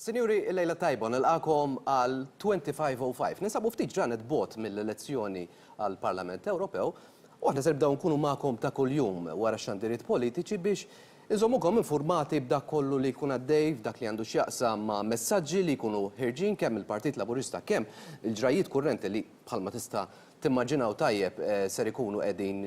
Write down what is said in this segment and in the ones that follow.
Sinjuri, il-lejla tajba, nilqakom għal 2505. Ninsabu ftit ġranet bot mill-elezzjoni għal Parlament Ewropew u aħna ser nibdew nkunu magħkom ta' kuljum wara xandiriet politiċi biex inżommukom informati b'dak kollu li jkun għaddej f'dak li għandu x'jaqsam ma' messaġġi li jkunu ħirġin kemm il-Partit Laburista kemm il-ġrajiet kurrenti li bħalma tista' timmaġinaw tajjeb ser ikunu qegħdin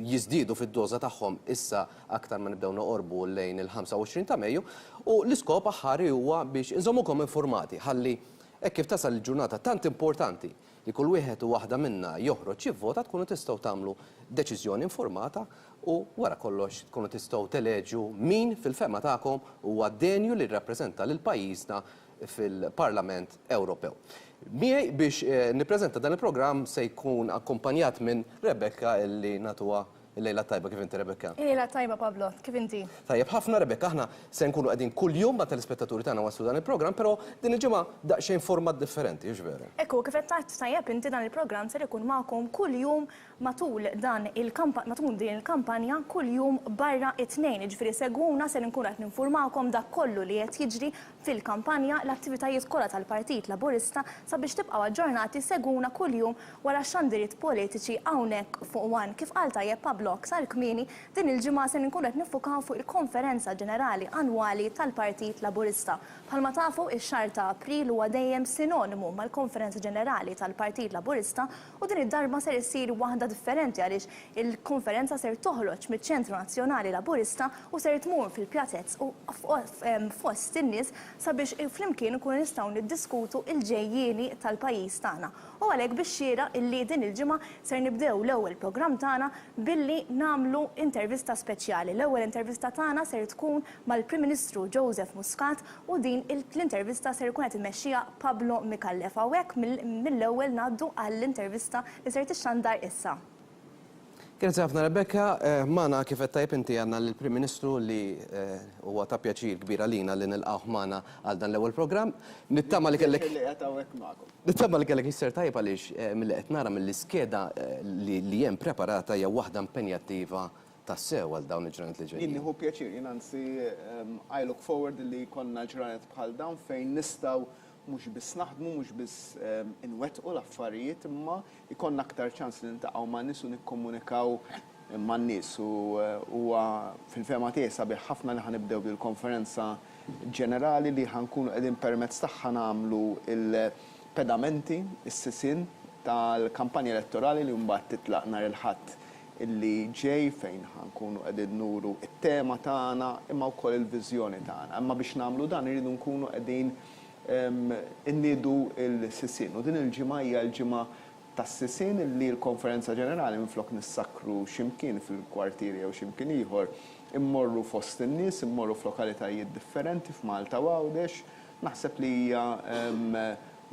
jiżdiedu fid-doża tagħhom issa aktar ma nibdew noqorbu lejn il-25 ta' Mejju u l-iskop aħħari huwa biex inżommukom informati ħalli hekk kif tasal il-ġurnata tant importanti li kull wieħed u waħda minna joħroġ jivvota tkunu tistgħu tagħmlu deċiżjoni informata u wara kollox tkunu tistgħu teleġu min fil-fema tagħkom huwa denju li jirrappreżenta lil pajjiżna fil-Parlament Ewropew. Miej biex nippreżenta dan il-programm se jkun akkumpanjat minn Rebecca illi natuha il-lejla tajba kif inti Rebecca. Il-lejla tajba Pablo, kif inti? Tajjeb ħafna Rebecca, aħna se nkunu qegħdin kuljum ma' telespettaturi tagħna waslu dan il-programm, però din il-ġimgħa daqsxejn format differenti, hux veru? Ekku, kif qed tajt tajjeb inti dan il-programm ser ikun magħkom kuljum matul din il-kampanja kuljum barra it-tnejn, jiġifieri segwuna se nkunu qed ninfurmawkom dak kollu li qed jiġri fil-kampanja l-attivitajiet kollha tal-Partit Laburista sabiex tibqgħu aġġornati segwuna kuljum wara xandiriet politiċi hawnhekk fuq wan kif qal tajjeb Pablo sar kmieni din il-ġimgħa se nkunu qed niffukaw fuq il-Konferenza Ġenerali Annwali tal-Partit Laburista. Bħalma tafu ix-xahar ta' April huwa dejjem sinonimu mal-Konferenza Ġenerali tal-Partit Laburista u din id-darba ser issir waħda differenti għaliex il-konferenza ser toħroġ miċ-Ċentru Nazzjonali Laburista u ser tmur fil-pjazezz u fost in-nies sabiex flimkien ikunu nistgħu niddiskutu il-ġejjieni tal-pajjiż tagħna. U għalhekk bix-xira illi din il-ġimgħa ser nibdew l-ewwel programm tagħna billi nagħmlu intervista speċjali. L-ewwel intervista tagħna ser tkun mal-Prim Ministru Joseph Muscat u din l-intervista ser tkun qed immexxiha Pablo Mikallef. Hawnhekk mill-ewwel ngħaddu għall-intervista li ser tixxandar issa. Grazie ħafna Rebecca, magħna kif qed tajjeb inti għandna lill-Prim Ministru li huwa ta' pjaċir kbir għalina li nilqgħu magħna għal dan l-ewwel programm. Nittama li kellek jisser tajjeb għaliex milli qed nara mill-iskeda li hemm preparata hija waħda impenjattiva tassew għal dawn il-ġranet li ġejjin. Jien nieħu pjaċir, jien anzi I look forward li konna ġranet bħal dawn fejn nistgħu mhux biss naħdmu, mhux biss inwettqu l-affarijiet, imma ikonna aktar ċans li niltaqgħu man-nies u nikkomunikaw man-nies u huwa fil-fema tiegħi sabiħ ħafna li ħanibdew bil-konferenza ġenerali li ħankunu qegħdin permezz tagħha nagħmlu il-pedamenti, is-sisien tal-kampanja elettorali li mbagħad titlaq nhar il-Ħadd illi ġej fejn ħankunu qegħdin nuru it-tema tagħna imma wkoll il-viżjoni tagħna. Imma biex nagħmlu dan iridu nkunu qegħdin innidu il-sissin. U din il-ġimgħa hija l-ġimgħa tas-sissin li l-Konferenza Ġenerali minflok nissakru x'imkien fil-kwartieri jew x'imkien ieħor immorru fost in-nies, immorru f'lokalitajiet differenti f'Malta u Għawdex. Naħseb li hija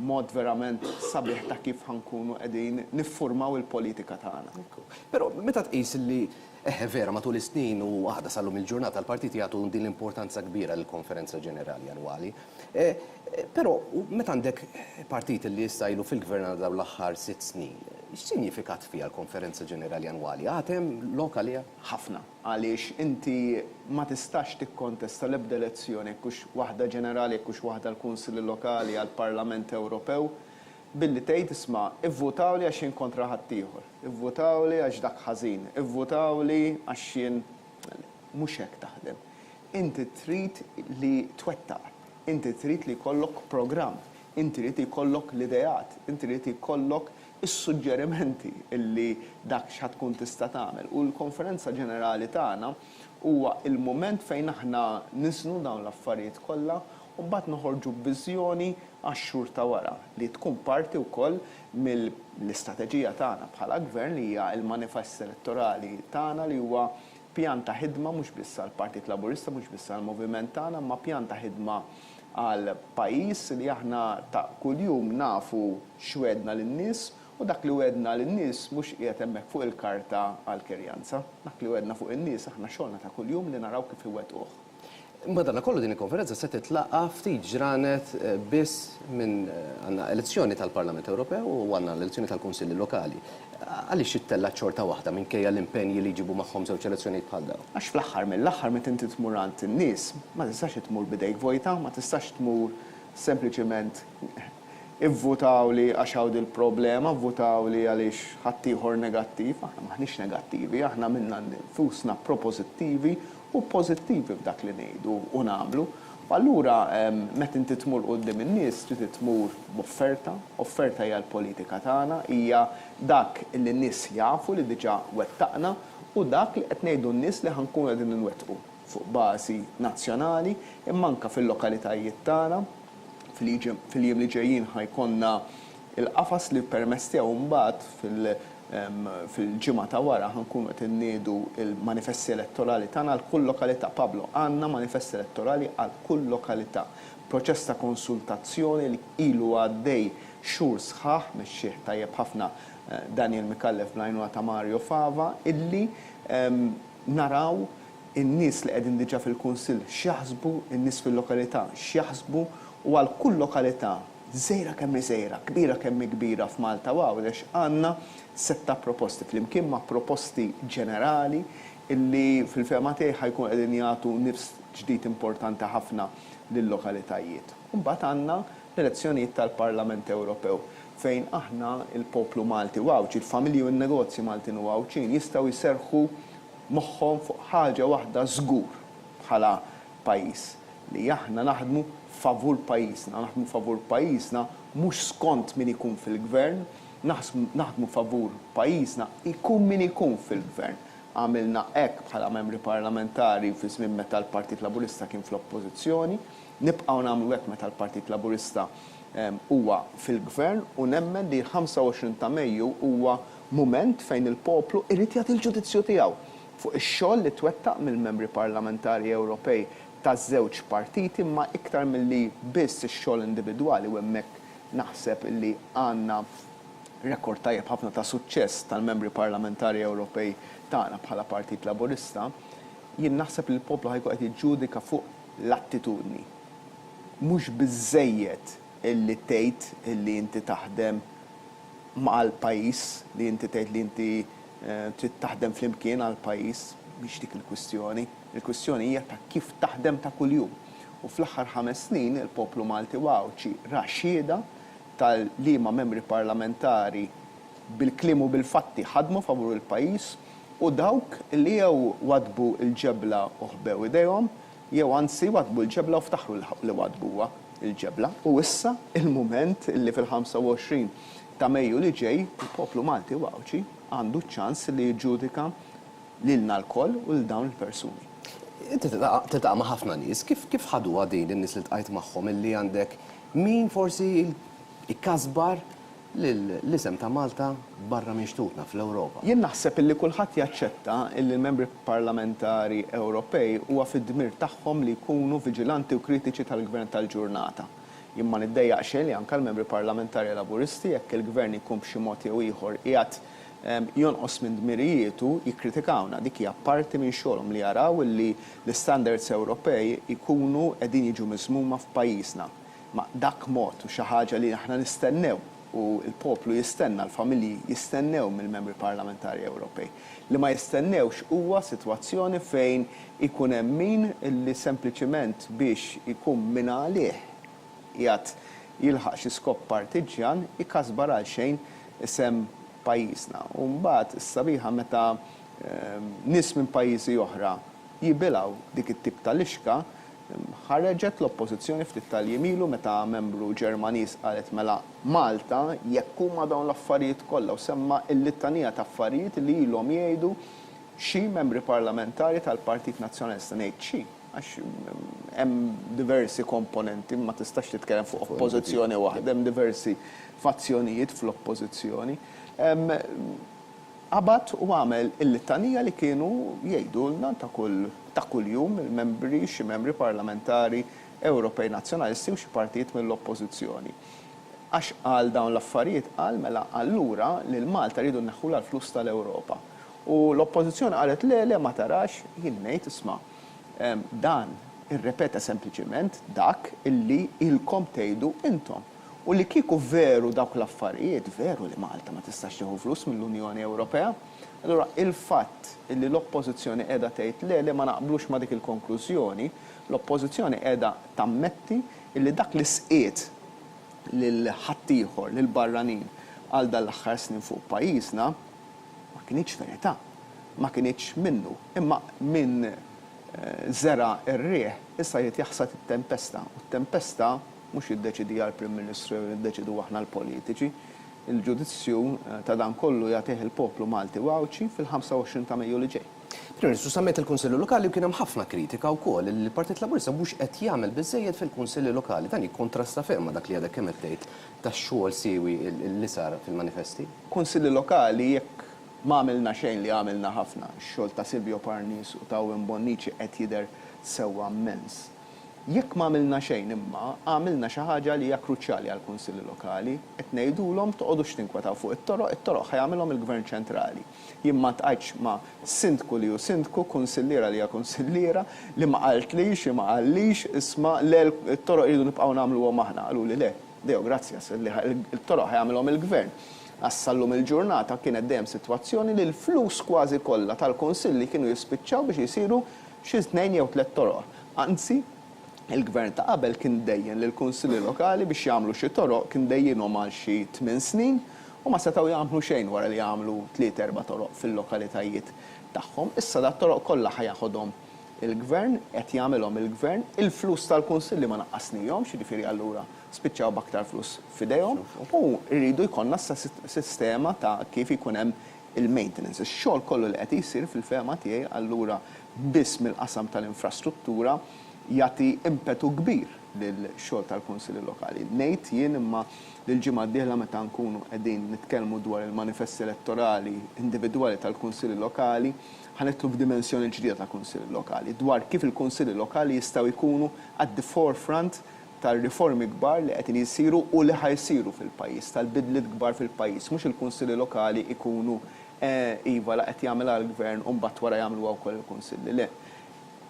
mod verament sabiħ ta' kif ħankunu qegħdin niffurmaw il-politika tagħna. Però meta tqis li vera matul is-snin u aħda sallum il-ġurnata l-partiti jagħtu din l-importanza kbira l-Konferenza Ġenerali Annwali. Però meta għandek partit li issa ilu fil-gvern dawn l-aħħar 6 snin, x'sinifikat fiha l-Konferenza Ġenerali Annwali? Għatem lokali ħafna għaliex inti ma tistax tikkontesta l-ebda elezzjoni kux waħda ġenerali kux waħda l-Kunsilli Lokali għall-Parlament Ewropew billi tgħid isma' ivvutaw li għax jien kontra ħadd ieħor, ivvutaw li għax dak ħażin, ivvutaw li għax jien mhux hekk taħdem. Inti trid li twettaq, inti trid li jkollok programm, inti trid ikollok l-ideat, inti trid ikollok is-suġġerimenti illi dak x'ħad tkun tista' tagħmel. U l-Konferenza Ġenerali tagħna huwa il-mument fejn aħna nisnu dawn l-affarijiet kollha u mbagħad noħorġu b'viżjoni għax-xhur ta' wara li tkun parti wkoll mill-istrateġija tagħna bħala gvern li hija l-manifest elettorali tagħna li huwa pjan ta' ħidma mhux biss għall-Partit Laburista, mhux biss għall-Moviment tagħna, ma pjan ta' ħidma għal pajjiż li aħna ta' kuljum nafu x'wedna lin-nies u dak li wedna lin-nies mhux qiegħed hemmhekk fuq il-karta għall-kerjanza. Dak li wedna fuq in-nies aħna xogħolna ta' kuljum li naraw kif iwettquh. Madonna kollu din il-konferenza se titlaqa ftit ġranet biss minn għandna elezzjoni tal-Parlament Ewropew u għandna l-elezzjoni tal-Kunsilli Lokali. Għaliex ittella ċorta waħda minkejja l-impenji li jġibu magħhom żewġ elezzjonijiet bħal dawn? Għax fl-aħħar mill-aħħar meta inti tmur għand in-nies, ma tistax tmur bidejk vojta, ma tistax tmur sempliċement ivvutaw li għax hawn il-problema, votaw li għaliex ħaddieħor negattiv, aħna maħniex negattivi, aħna minna nfusna proposittivi u pożittivi f'dak li ngħidu u nagħmlu. Allura meta inti tmur quddiem in-nies trid tmur b'offerta, offerta hija l-politika tagħna, hija dak li n-nies jafu li diġà wettaqna u dak li qed ngħidu n-nies li ħankunu qegħdin inwettqu fuq bażi nazzjonali imma anke fil-lokalitajiet tagħna. Fil-jiem li ġejjin ħajkonna il-qafas li permess tiegħu mbagħad fil-ġimgħa ta' wara ħankunu qed inniedu il-manifesti elettorali tagħna għal kull lokalità. Pablo, għandna manifesti elettorali għal kull lokalità. Proċess ta' konsultazzjoni li ilu għaddej xhur sħaħ mix-xieħ tajjeb ħafna Daniel Mikallef bl-għajnuna ta' Mario Fava illi naraw in-nies li qegħdin diġà fil-kunsill x'jaħsbu, in-nies fil-lokalità x'jaħsbu u għal kull lokalità żgħira kemm żgħira, kbira kemm kbira f'Malta għaliex għandna setta proposti flimkien ma' proposti ġenerali illi fil-fema tiegħi ħajkun qegħdin jagħtu nifs ġdid importanti ħafna lill-lokalitajiet. Imbagħad għandna l-elezzjonijiet tal-Parlament Ewropew fejn aħna il-poplu Malti wawċi, il-familji u n-negozji Maltin u wawċin jistgħu jserħu moħħhom fuq ħaġa waħda żgur bħala pajjiż li aħna naħdmu favur pajjiżna mhux skont min ikun fil-gvern, naħdmu favur pajjiżna ikun min ikun fil-gvern. Għamilna hekk bħala membri parlamentari fi żmien meta l-Partit Laburista kien fl-oppożizzjoni, nibqgħu nagħmlu hekk meta l-Partit Laburista huwa fil-gvern u nemmen li 25 ta' Mejju huwa mument fejn il-poplu irid jagħti l-ġudizzju tiegħu fuq ix-xogħol li twettaq mill-membri parlamentari Ewropej taż-żewġ partiti imma iktar milli biss ix-xogħol individwali u hemmhekk naħseb illi għandna rekord tajjeb ħafna ta' suċċess tal-membri parlamentari Ewropej tagħna bħala Partit Laburista, jien naħseb li l-poplu ħajkun qed jiġġudika fuq l-attitudni. Mhux biżżejjed illi tgħid illi inti taħdem mal-pajjiż, li inti tgħid li inti trid taħdem flimkien għall-pajjiż biex dik il-kwistjoni. Il-kwistjoni hija ta' kif taħdem ta' kuljum. U fl-aħħar 5 snin il-poplu Malti wawċi raxxieda tal-liema membri parlamentari bil-kliem u bil-fatti ħadmu favur il-pajjiż u dawk li jew wadbu l-ġebla u ħbew idejhom jew anzi wadbu l-ġebla u ftaħru li wadbuha il-ġebla. U issa il-mument li fil-25 ta' Mejju li ġej il-poplu Malti wawċi għandu ċans li jiġġudika lilna l-koll u l-dawn il-persuni. Inti titaq ma' ħafna nies, kif ħadu għadin in-nies li tqajt magħhom illi għandek min forsi ikkasbar l-isem ta' Malta barra minn xtutna fl-Ewropa? Jien naħseb illi kulħadd jaċċetta illi l-membri parlamentari Ewropej huwa fid-dmir tagħhom li jkunu viġilanti u kritiċi tal-gvern tal-ġurnata. Jien ma niddejjaq xejn li anke l-membri parlamentari Laburisti jekk il-gvern ikun b'xi mod jew ieħor qiegħed jonqos minn dmirijietu jikkritikawna. Dik hija parti minn xogħolhom li jaraw li l-standards Ewropej ikunu qegħdin jiġu miżmuma f'pajjiżna. Ma dak mod u xi ħaġa li aħna nistennew u l-poplu jistenna, l-familji jistennew mill-membri parlamentari Ewropej. Li ma jistennewx huwa sitwazzjoni fejn ikun hemm min li sempliċement biex ikun minn għalih qiegħed jilħaq xi skop partiġjan ikkasbar għal xejn isem pajjiżna. U mbagħad is-sabiħa meta nies minn pajjiżi oħra jibilgħu dik it-tip tal-ixka, ħareġet l-oppożizzjoni ftit tal-jemilu meta membru Ġermaniż qalet mela Malta jekk huma dawn l-affarijiet kollha u semma l-littanija ta' affarijiet li ilhom jgħidu xi membri parlamentari tal-Partit Nazzjonalista ngħid xi għax hemm diversi komponenti ma tistax titkellem fuq oppożizzjoni waħda, hemm diversi fazzjonijiet fl-oppożizzjoni. Qabad u għamel il-littanija li kienu jgħidulna ta' kuljum il-membri, xi membri parlamentari Ewropej Nazzjonalisti u xi partijiet mill-oppożizzjoni. Għax qal dawn l-affarijiet qal mela allura li l-Malta rridu nneħħula l-flus tal-Ewropa. U l-oppożizzjoni qalet le ma tarax jien ngħid isma' dan irrepeta sempliċement dak illi ilkom tgħidu intom. U li kieku veru dawk l-affarijiet, veru li Malta ma tistax tieħu flus mill-Unjoni Ewropea, allura il-fatt li l-oppożizzjoni qiegħda tgħid le ma naqblux ma dik il-konklużjoni, l-oppożizzjoni qiegħda tammetti illi dak li sqiet lil ħaddieħor lil barranin għal dal-aħħar snin fuq pajjiżna ma kienx verità, ma kienx minnu, imma minn zera r-rieħ issa jitjaħsad it-tempesta. U t-tempesta mhux jiddeċidi għall-Prim Ministru jew jiddeċidu aħna l-politiċi. Il-ġudizzju ta' dan kollu jagħtih il-poplu Malti wawċi fil-25 ta' Mejju li ġej. Prim Ministru sammet il-Kunsilli Lokali u kien hemm ħafna kritika wkoll il-Partit Laburista mhux qed jagħmel biżżejjed fil-Kunsilli Lokali. Dan jikkontrasta ferm ma' dak li għadek kemm qed tgħid tax-xogħol siewi li sar fil-manifesti. Kunsilli Lokali jekk ma għamilna xejn li għamilna ħafna. X-xogħol ta' Silvio Parnis u ta' Owen Bonnici qed jidher sewwa immens. Jekk ma għamilna xejn imma għamilna xi ħaġa li hija kruċjali għall-Kunsilli Lokali qed ngħidulhom toqgħodux tinkwetaw fuq it-toroq ħajamilhom il-Gvern ċentrali. Jien ma tqajtx ma' sindku li hu sindku, kunsilliera li hija kunsilliera li ma qaltlix ma qallix isma' le t-toroq iridu nibqgħu nagħmluhom aħna. Qaluli le, Deo grazzjas li il-toroq ħajamilhom il-Gvern. Għassallum il-ġurnata kienet dejjem sitwazzjoni li l-flus kważi kollha tal-Kunsilli kienu jispiċċaw biex jisiru xi 2 jew 3 toroq. Anzi, il-Gvern ta' qabel kien dejjen lill kunsilli Lokali biex jagħmlu xi toroq kien dejjinhom għal xi 8 snin u ma setgħu jagħmlu xejn wara li jagħmlu 3-4 toroq fil-lokalitajiet tagħhom. Issa dat toroq kollha ħajaħodhom il-Gvern, qed jagħmilhom il-Gvern, il-flus tal-Kunsilli ma naqqasnihomx, jiġifieri allura spiċċaw b'aktar flus f'idejhom u rridu jkollna sistema ta' kif ikun hemm il-maintenance. Ix-xogħol kollu li qed jsir fil-fehma tiegħi allura biss mill-qasam tal-infrastruttura jagħti impetu kbir lil-xogħol tal-Kunsilli Lokali. Ngħid jien imma l-ġimgħa d-dieħla meta nkunu qegħdin nitkellmu dwar il-manifesti elettorali individwali tal-Kunsilli Lokali ħanitlu f'dimensjoni ġdida tal-Kunsilli Lokali dwar kif il-Kunsilli Lokali jistgħu jkunu at the forefront tal-riformi kbar li qed jisiru u li ħajsiru fil-pajjiż, tal-bidliet kbar fil-pajjiż, mhux il-Kunsilli Lokali ikunu iva la qed jagħmilha l-Gvern u mbagħad wara jagħmluha wkoll il-Kunsilli. Le.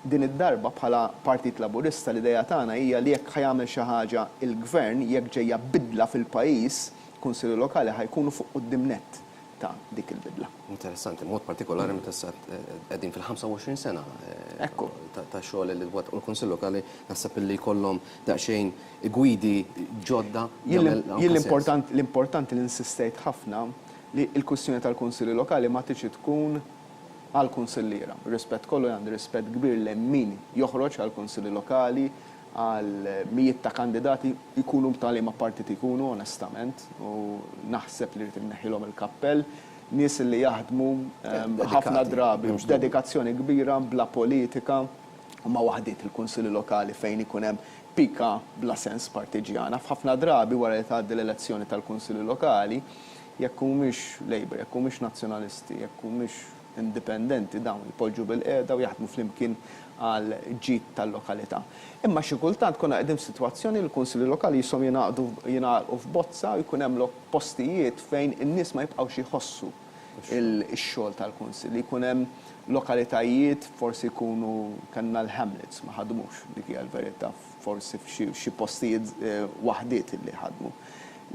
Din id-darba bħala Partit Laburista l-idea tagħna hija li jekk ħajamel xi ħaġa il-Gvern jekk ġejja bidla fil-pajjiż, Kunsilli Lokali ħajkunu fuq quddiem nett ta' dik il-bidla. Interessanti, mod partikolari meta qegħdin fil-25 sena ta' xogħol li l-Kunsill Lokali naħseb li jkollhom daqsxejn gwidi ġodda. L-importanti li insistejt ħafna li l-kwistjoni tal-Kunsilli Lokali ma tiġi tkun għall-kunsilliera. Rispett kollu għandi rispett kbir l min joħroġ għall-Kunsilli Lokali għal mijiet ta' kandidati jkunu b'talima partit ikunu onestament u naħseb li rrid inneħħilhom il-kappell nies li jaħdmu ħafna drabi b'dedikazzjoni kbira bla politika u ma waħdiet il-Kunsilli Lokali fejn ikun hemm pika bla sens partiġjana. F'ħafna drabi wara li tgħaddi l-elezzjoni tal-Kunsilli Lokali jekk mhumiex Labour, jekk mhumiex nazzjonalisti, jekk mhumiex indipendenti dawn jpoġġu bil-qiegħda u jaħdmu flimkien għal ġid tal-lokalità. Imma xi kultant konna qegħdin f'sitwazzjoni l-Kunsilli Lokali jisom jingħaqdu f'bozza u jkun hemm postijiet fejn in-nies ma jibqgħux jħossu il-xogħol tal-Kunsilli. Jkun hemm lokalitajiet forsi jkunu kellna l-Hamlets ma ħadmux dik hija l-verità forsi f'xi postijiet waħdiet li ħadmu.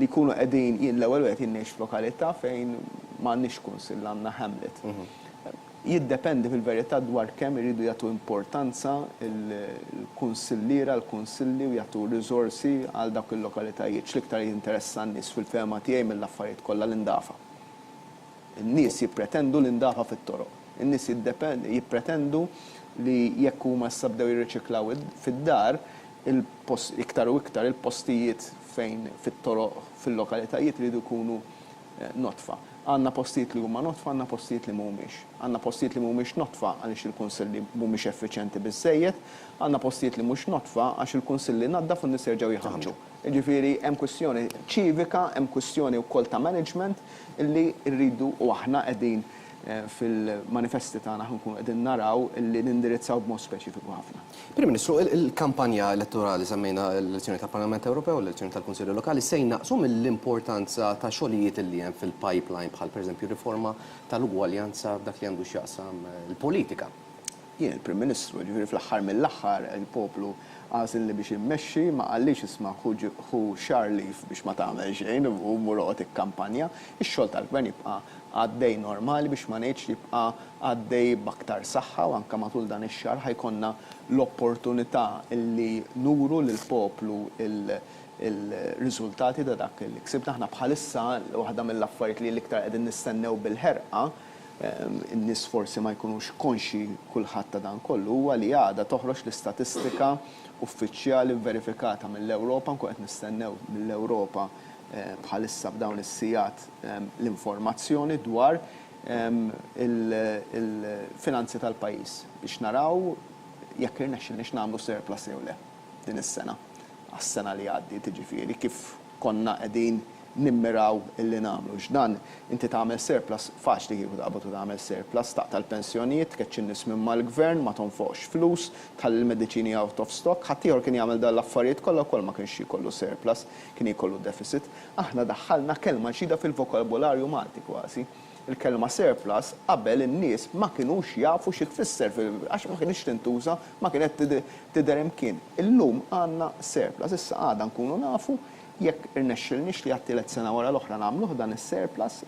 Li jkunu qegħdin jien l-ewwel wieħed jinnejx f'lokalità fejn m'għandniex kunsill għandna Hamlet. Jiddependi fil-verità dwar kemm iridu jagħtu importanza l-kunsilliera, l-kunsilli u jagħtu riżorsi għal dak il-lokalitajiet. X'liktar jinteressa n-nies fil-fehma tiegħi mill-affarijiet kollha l-indafa. In-nies jippretendu l-indafa fit-toroq. In-nies jippretendu li jekk huma issa bdew jirriċiklaw fid-dar iktar u iktar il-postijiet fejn fit-toroq fil-lokalitajiet iridu jkunu notfa. Għandna postijiet li huma notfa, għandna postijiet li mhumiex. Għandna postijiet li mhumiex notfa għaliex il-kunsilli mhumiex effiċjenti biżżejjed, għandna postijiet li mhux notfa għax il-kunsilli naddaf u nies jerġgħu jaħarġu. Jiġifieri hemm kwistjoni ċivika, hemm kwistjoni wkoll ta' management illi rridu u aħna qegħdin fil-manifesti tagħna nkunu qegħdin naraw illi nindirizzaw b'mod speċifiku ħafna. Prim Ministru, il-kampanja elettorali semmejna l-elezzjoni tal-Parlament Ewropew u l-elezzjoni tal-Kunsilli Lokali se jnaqsu mill-importanza ta' xogħlijiet li hemm fil-pipeline bħal pereżempju riforma tal-ugwaljanza f'dak li għandu x'jaqsam il-politika. jien il-Prim Ministru, ġifieri fl-aħħar mill-aħħar il-poplu għażilni biex immexxi ma qallix isma' ħu xahar leave biex ma tagħmel xejn u mur oqgħod ikkampanja. Ix-xogħol tal-gvern jibqa' għaddej normali biex ma ngħidx jibqa' għaddej b'aktar saħħa u anke matul dan ix-xahar ħajkonna l-opportunità illi nuru lill-poplu il-riżultati ta' dak li ksibna aħna bħalissa waħda mill-affarijiet li l-iktar qegħdin nistennew bil-ħerqa in-nies forsi ma jkunux konxi kulħadd ta' dan kollu huwa li għada toħroġ l-istatistika uffiċjali verifikata mill-Ewropa, nkun qed nistennew mill-Ewropa bħalissa b'dawn is-sigħat l-informazzjoni dwar il-finanzi tal-pajjiż biex naraw jekk irnexxilniex nagħmlu surplus jew le din is-sena. Għas-sena li għaddiet jiġifieri kif konna qegħdin nimmiraw illi nagħmlu. X'dan inti tagħmel surplus faċli kieku taqbad u tagħmel surplus taqta' l-pensjonijiet, tkeċċ in-nies minn mal-gvern, ma tonfoqx flus, tħalli l-mediċini out of stock, ħadd ieħor kien jagħmel dan l-affarijiet kollha wkoll ma kienx jkollu surplus, kien jkollu deficit. Aħna daħħalna kelma ġdida fil-vokabularju Malti kważi. Il-kelma surplus qabel in-nies ma kinux jafu xi tfisser għax ma kienx tintuża, ma kienet tidher imkien. Illum għandna surplus, issa għadha nkunu nafu jekk irnexxilniex li għat-tielet sena wara l-oħra nagħmluh dan is-surplus,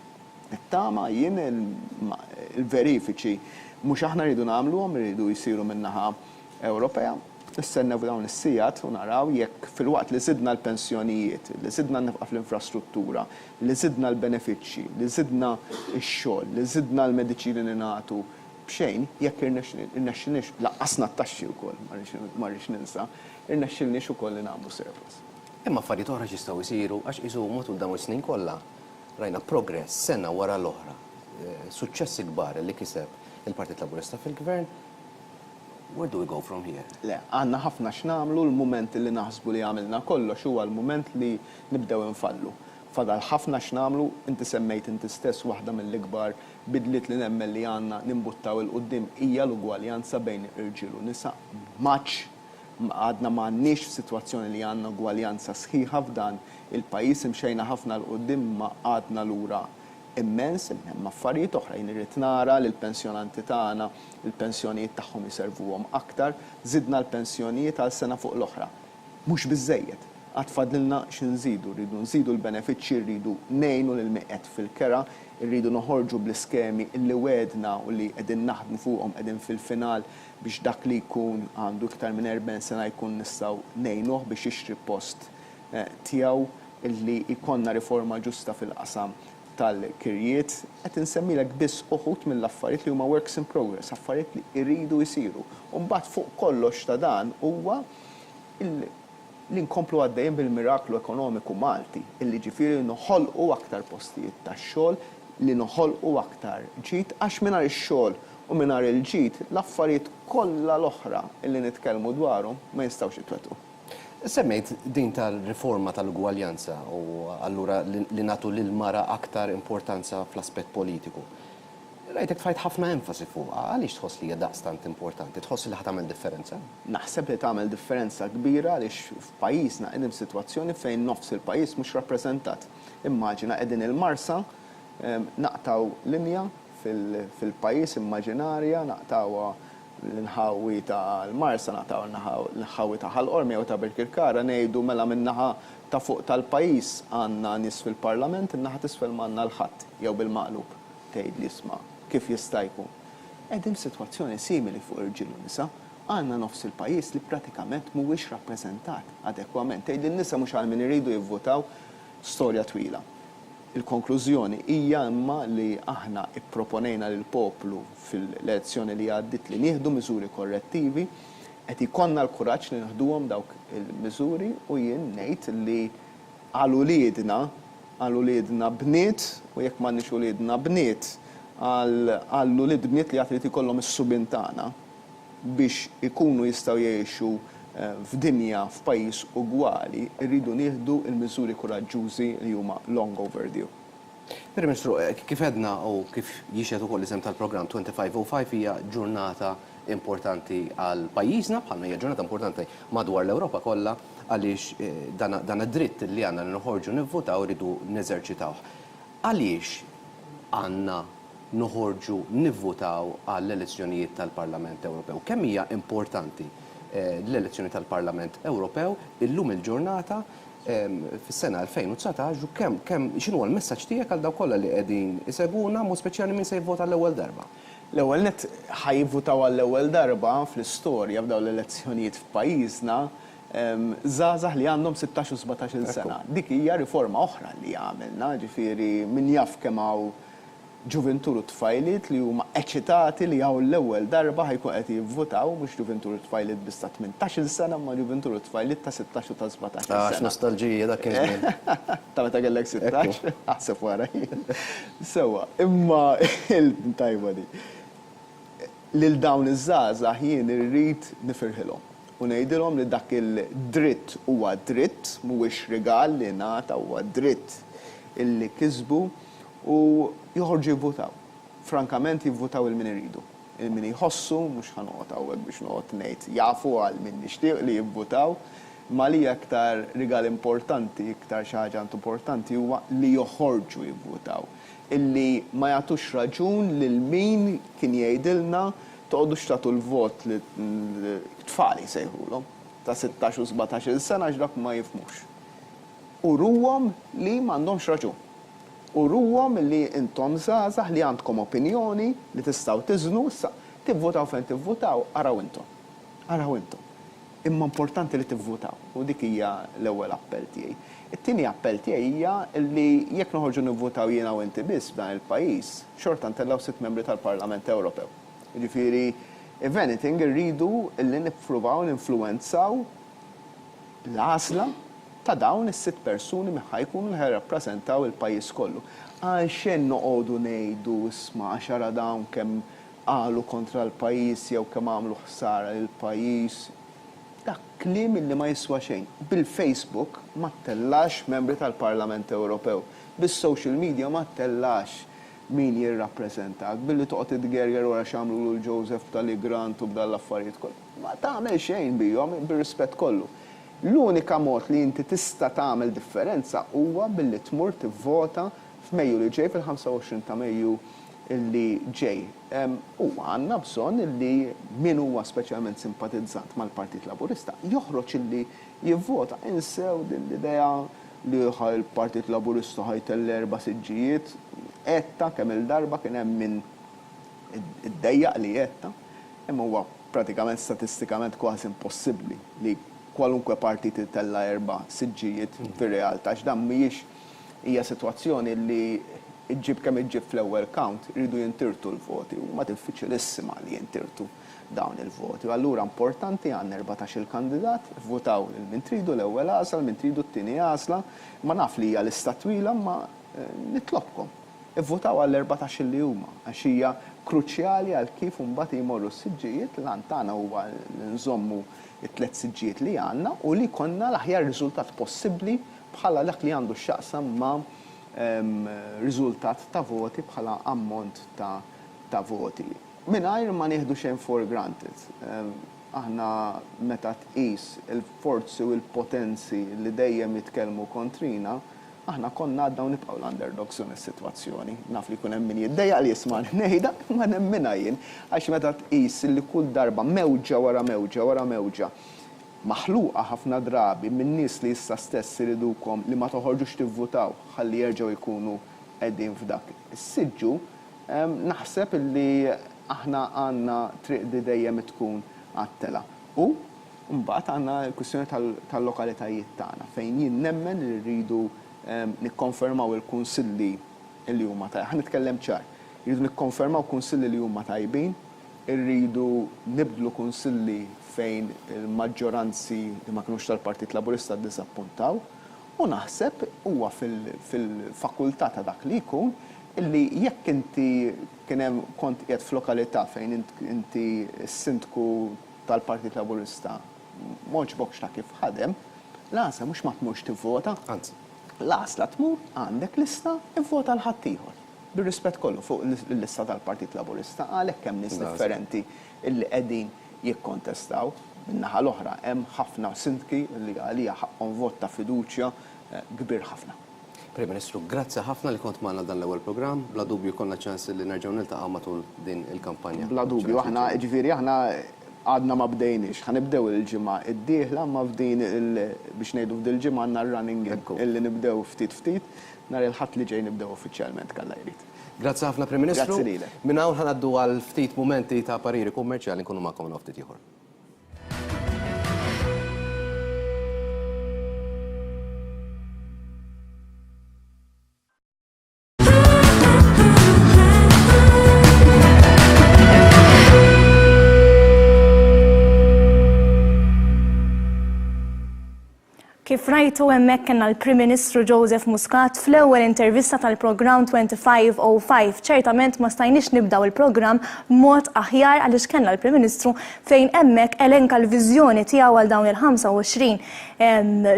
nittama jien il-verifiċi mhux aħna rridu nagħmluhom, rridu jsiru min-naħa Ewropea, nistennew dawn is-sigħat u naraw jekk filwaqt li żidna l-pensjonijiet, li żidna n-nefqa fl-infrastruttura, li żidna l-benefiċċji, li żidna x-xogħol, li żidna l-mediċini li nagħtu b'xejn, jekk irnexxilniex laqqasna t-taxxi wkoll, ma rridx ninsa, irnexxilniex ukoll li nagħmlu surplus. Imma affarijiet oħra jistgħu jsiru għax isu matul dawn is-snin kollha rajna progress sena wara l-oħra, suċċessi kbar li kiseb il-Partit Laburista fil-Gvern. Where do we go from here? Le, għandna ħafna x'nagħmlu, l-mument li naħsbu li għamilna kollox huwa l-mument li nibdew infallu. Fadal ħafna x'nagħmlu, inti semmejt inti stess waħda mill-ikbar bidliet li nemmen li għandna nimbuttaw il-qudiem hija l-ugwaljanza bejn irġiel u nisa. Maċ għadna m'għandniex f'sitwazzjoni li għandna ugwaljanza sħiħa f'dan il-pajjiż imxejna ħafna l-qudiem ma għadna lura immens, hemm affarijiet oħrajn irrid nara li l-pensjonanti tagħna il-pensjonijiet tagħhom iservuhom aktar, żidna l-pensjonijiet għal sena fuq l-oħra. Mhux biżżejjed, għad fadlilna x'inżidu, rridu nżidu l-benefiċċji, rridu ngħinu lil miqgħed fil-kera, rridu noħorġu bl-iskemi illi wedna u li qegħdin naħdmu fuqhom qegħdin fil-final biex dak li jkun għandu iktar minn 40 sena jkun nistgħu ngħinuh biex jixtri post tiegħu illi jkollna riforma ġusta fil-qasam tal-kirjiet, qed insemmilek biss uħud mill-affarijiet li huma works in progress, affarijiet li jridu jsiru. U mbagħad fuq kollox ta' dan huwa li nkomplu għaddejjin bil-miraklu ekonomiku Malti, illi ġifieri noħolqu aktar postijiet tax-xogħol, li noħolqu aktar ġid għax mingħajr ix-xogħol u mingħajr il-ġid l-affarijiet kollha l-oħra illi nitkellmu dwarhom ma jistgħux jitwettqu. Semmejt din tal-riforma tal-ugwaljanza u allura li nagħtu lil-mara aktar importanza fl-aspett politiku. Rajtek fajt ħafna enfasi fuqha, għaliex tħoss li hija daqstant importanti, tħoss li ħatamel differenza? Naħseb li tagħmel differenza kbira għaliex f'pajjiżna qegħdin f'sitwazzjoni fejn nofs il-pajjiż mhux rappreżentat. Immaġina qegħdin il-Marsa naqtaw linja fil-pajjiż immaġinarja, naqtawha l-inħawi tal-Marsa, naqtaw l-inħawi ta' ħal-Qormi jew ta' Birkirkara ngħidu mela min-naħa ta' fuq tal-pajjiż għandna nies fil-Parlament, in-naħa t'isfel m'għandna l-ħadd jew bil-maqlub tgħid li isma' kif jista' jkun. Qegħdin f'sitwazzjoni simili fuq irġiel u nisa, għandna nofs il-pajjiż li prattikament mhuwiex rappreżentat adekwament. Tgħid in-nisa mhux għal min iridu jivvutaw storja twila. Il-konklużjoni hija imma li aħna ipproponejna lil poplu fil-elezzjoni li għaddit li nieħdu miżuri korrettivi, qed ikollna l-kuraġġ li naħduhom dawk il-miżuri u jien ngħid li għal uliedna bniet u jekk m'għandniex uliedna bniet għal ulied bniet li għatrid ikollhom is-subin tagħna biex ikunu jistgħu jgħixu f'dinja f'pajjiż ugwali, rridu nieħdu l-miżuri kuraġġużi li huma long overdue. Prim Ministru, kif għedna u kif jixed ukoll isem tal-programm 2505 hija ġurnata importanti għal pajjiżna, bħalma hija ġurnata importanti madwar l-Ewropa kollha għaliex dan id-dritt li għandna li noħorġu nivvutaw rridu neżerċitaw. Għaliex għandna noħorġu nivvotaw għall-elezzjonijiet tal-Parlament Ewropew. Kemm hija importanti l-elezzjoni tal-Parlament Ewropew illum il-ġurnata fis-sena 2019 u kemm x'inhu l-messaġġ tiegħek għal dawk kollha li qegħdin iseguna mod speċjali min se jivvota l-ewwel darba? L-ewwel net ħajvutaw għall-ewwel darba fl-istorja f'dawn l-elezzjonijiet f'pajjiżna żgħażagħ li għandhom 16 u 17 sena. Dik hija riforma oħra li għamilna, ġifieri min jaf kemm hawn ġuventur u tfajliet li huma eċitati li hawn l-ewwel darba ħajkun qed jivvutaw mhux ġuventur u tfajliet biss ta' 18 sena ma ġuventur u tfajliet ta' 16 u ta' 17 sena. Għax nostalġija dak kien żmien. Ta' meta kellek 16, ħaseb wara jien. Sewwa, imma il-tajba di. Lil dawn iż-żgħażagħ jien irrid nifirħilhom u ngħidilhom li dak il-dritt huwa dritt mhuwiex rigal li ngħata huwa dritt illi kisbu u joħorġu jivvotaw. Frankament jivvotaw il-min iridu. Il-min jħossu, mhux ħanoqgħod hawnhekk biex noqgħod ngħid jafu għal min nixtieq li jivvotaw, ma li aktar rigal importanti, iktar xi ħaġa importanti huwa li joħorġu jivvotaw. Illi ma jagħtux raġun lil min kien jgħidilna toqgħodux tagħtu l-vot li tfal jsejħulhom ta' 16 u 17 sena dak ma jifhmux. U ruhom li m'għandhomx raġun. U ruhom li intom żgħażagħ li għandkom opinjoni li tistgħu tiżnu issa tivvotaw fejn tivvotaw araw intom. Araw intom. Imma importanti li tivvotaw u dik hija l-ewwel appell tiegħi. It-tieni appell tiegħi hija li jekk noħorġu nivvotaw jiena u inti biss f'dan il-pajjiż, xorta ntellaw 6 membri tal-Parlament Ewropew. Jiġifieri if anything irridu li nippruvaw ninfluwenzaw l-għażla ta' dawn is-6 persuni mi ħajkunu li ħajrappreżentaw il-pajjiż kollu. Għal xejn noqogħdu ngħidu isma' xara dawn kemm qalu kontra l-pajjiż jew kemm għamlu ħsara lill-pajjiż. Dak kliem illi ma jiswa xejn. Bil-Facebook ma tellax membri tal-Parlament Ewropew. Bis-social media ma tellax min jirrappreżentak. Billi toqgħod idgerger wara x'għamlu lil Joseph tal-Igrant u b'dan l-affarijiet kollu. Ma tagħmel xejn bihom bir-rispett kollu. L-unika mod li inti tista' tagħmel differenza huwa billi tmur tivvota f'Mejju li ġej fil-25 ta' Mejju illi ġej. U għandna bżonn illi min huwa speċjalment simpatizzant mal-Partit Laburista joħroġ illi jivvota. Insew din l-idea li il-Partit Laburista ħajtell 4 siġġijiet etta kemm il-darba kien hemm min iddejjaq li etta, imma huwa pratikament statistikament kważi impossibbli li kwalunkwe partit tella 4 siġġijiet fir-realtà x'dan mhijiex hija sitwazzjoni li iġġib kemm iġġib fl-ewwel count iridu jintirtu l-voti u ma diffiċilissima li jintirtu dawn il-voti. Allura importanti għandna 14 il-kandidat, votaw lil min tridu l-ewwel għażla, min tridu t-tieni għażla, ma naf li hija lista twila ma nitlobkom. Ivvotaw għall-14 li huma għax hija kruċjali għal kif imbagħad jmorru s-siġġijiet l tagħna huwa nżommu it-3 siġġijiet li għandna u li konna l-aħjar riżultat possibbli bħala dak li għandu x'jaqsam ma' riżultat ta' voti bħala ammont ta' voti. Mingħajr ma nieħdu xejn for granted. Aħna meta tqis il-forzi u l-potenzi li dejjem jitkellmu kontrina, aħna konna għadna u nibqgħu l-underdogs f'din is-sitwazzjoni. Naf li jkun hemm min jiddejjaq li jisma' ngħidha, ma nemmina jien għax meta tqis li kull darba mewġa wara mewġa maħluqa ħafna drabi minn nies li issa stess iridukom li ma toħorġux tivvutaw ħalli jerġgħu jkunu qegħdin f'dak is-siġġu, naħseb li aħna għandna triq li dejjem tkun għat-tela. U mbagħad għandna l-kwistjoni tal-lokalitajiet tagħna fejn jien nemmen li rridu nikkonfermaw il-kunsilli li huma tajbin. Ħa nitkellem ċar. Irridu nikkonfermaw kunsilli li huma tajbin, irridu nibdlu kunsilli fejn il-maġġoranzi li ma kinux tal-Partit Laburista ddiżappuntaw u naħseb huwa fil-fakultà ta' dak li jkun illi jekk inti kien hemm kont qiegħed f'lokalità fejn inti s-sindku tal-Partit Laburista m'għoġbokx ta' kif ħadem, l-għasla mhux ma tmurx tivvota. L-għasla tmur għandek lista ivvota l-ħadd ieħor. Bir-rispett kollu fuq l-lista tal-Partit Laburista għalhekk hemm nies differenti illi qegħdin jikkontestaw. Min-naħa l-oħra hemm ħafna sindki li għalija ħaqhom vot ta' fiduċja kbir ħafna. Prim Ministru, grazzi ħafna li kont magħna dan l-ewwel programm, bla dubju konna ċans li nerġgħu niltaqgħu matul din il-kampanja. Bla dubju, aħna għadna ma bdejniex, ħanibdew il-ġimgħa id-dieħla ma f'din biex ngħidu f'dil ġimgħa għandna running illi nibdew ftit nhar il-ħadd li ġej nibdew uffiċjalment kalla jrid. Grazzi ħafna Prim Ministru. Grazzi lilek. Minn hawn ħanaddu għal ftit momenti ta' pariri kummerċjali nkunu magħkom ftit ieħor. Kif rajtu hemmhekk kellna l-Prim Ministru Joseph Muscat fl-ewwel intervista tal-programm 2505. Ċertament ma stajniex nibdaw il-programm b'mod aħjar għaliex kellna l-Prim Ministru fejn hemmhekk elenka l-viżjoni tiegħu għal dawn il-25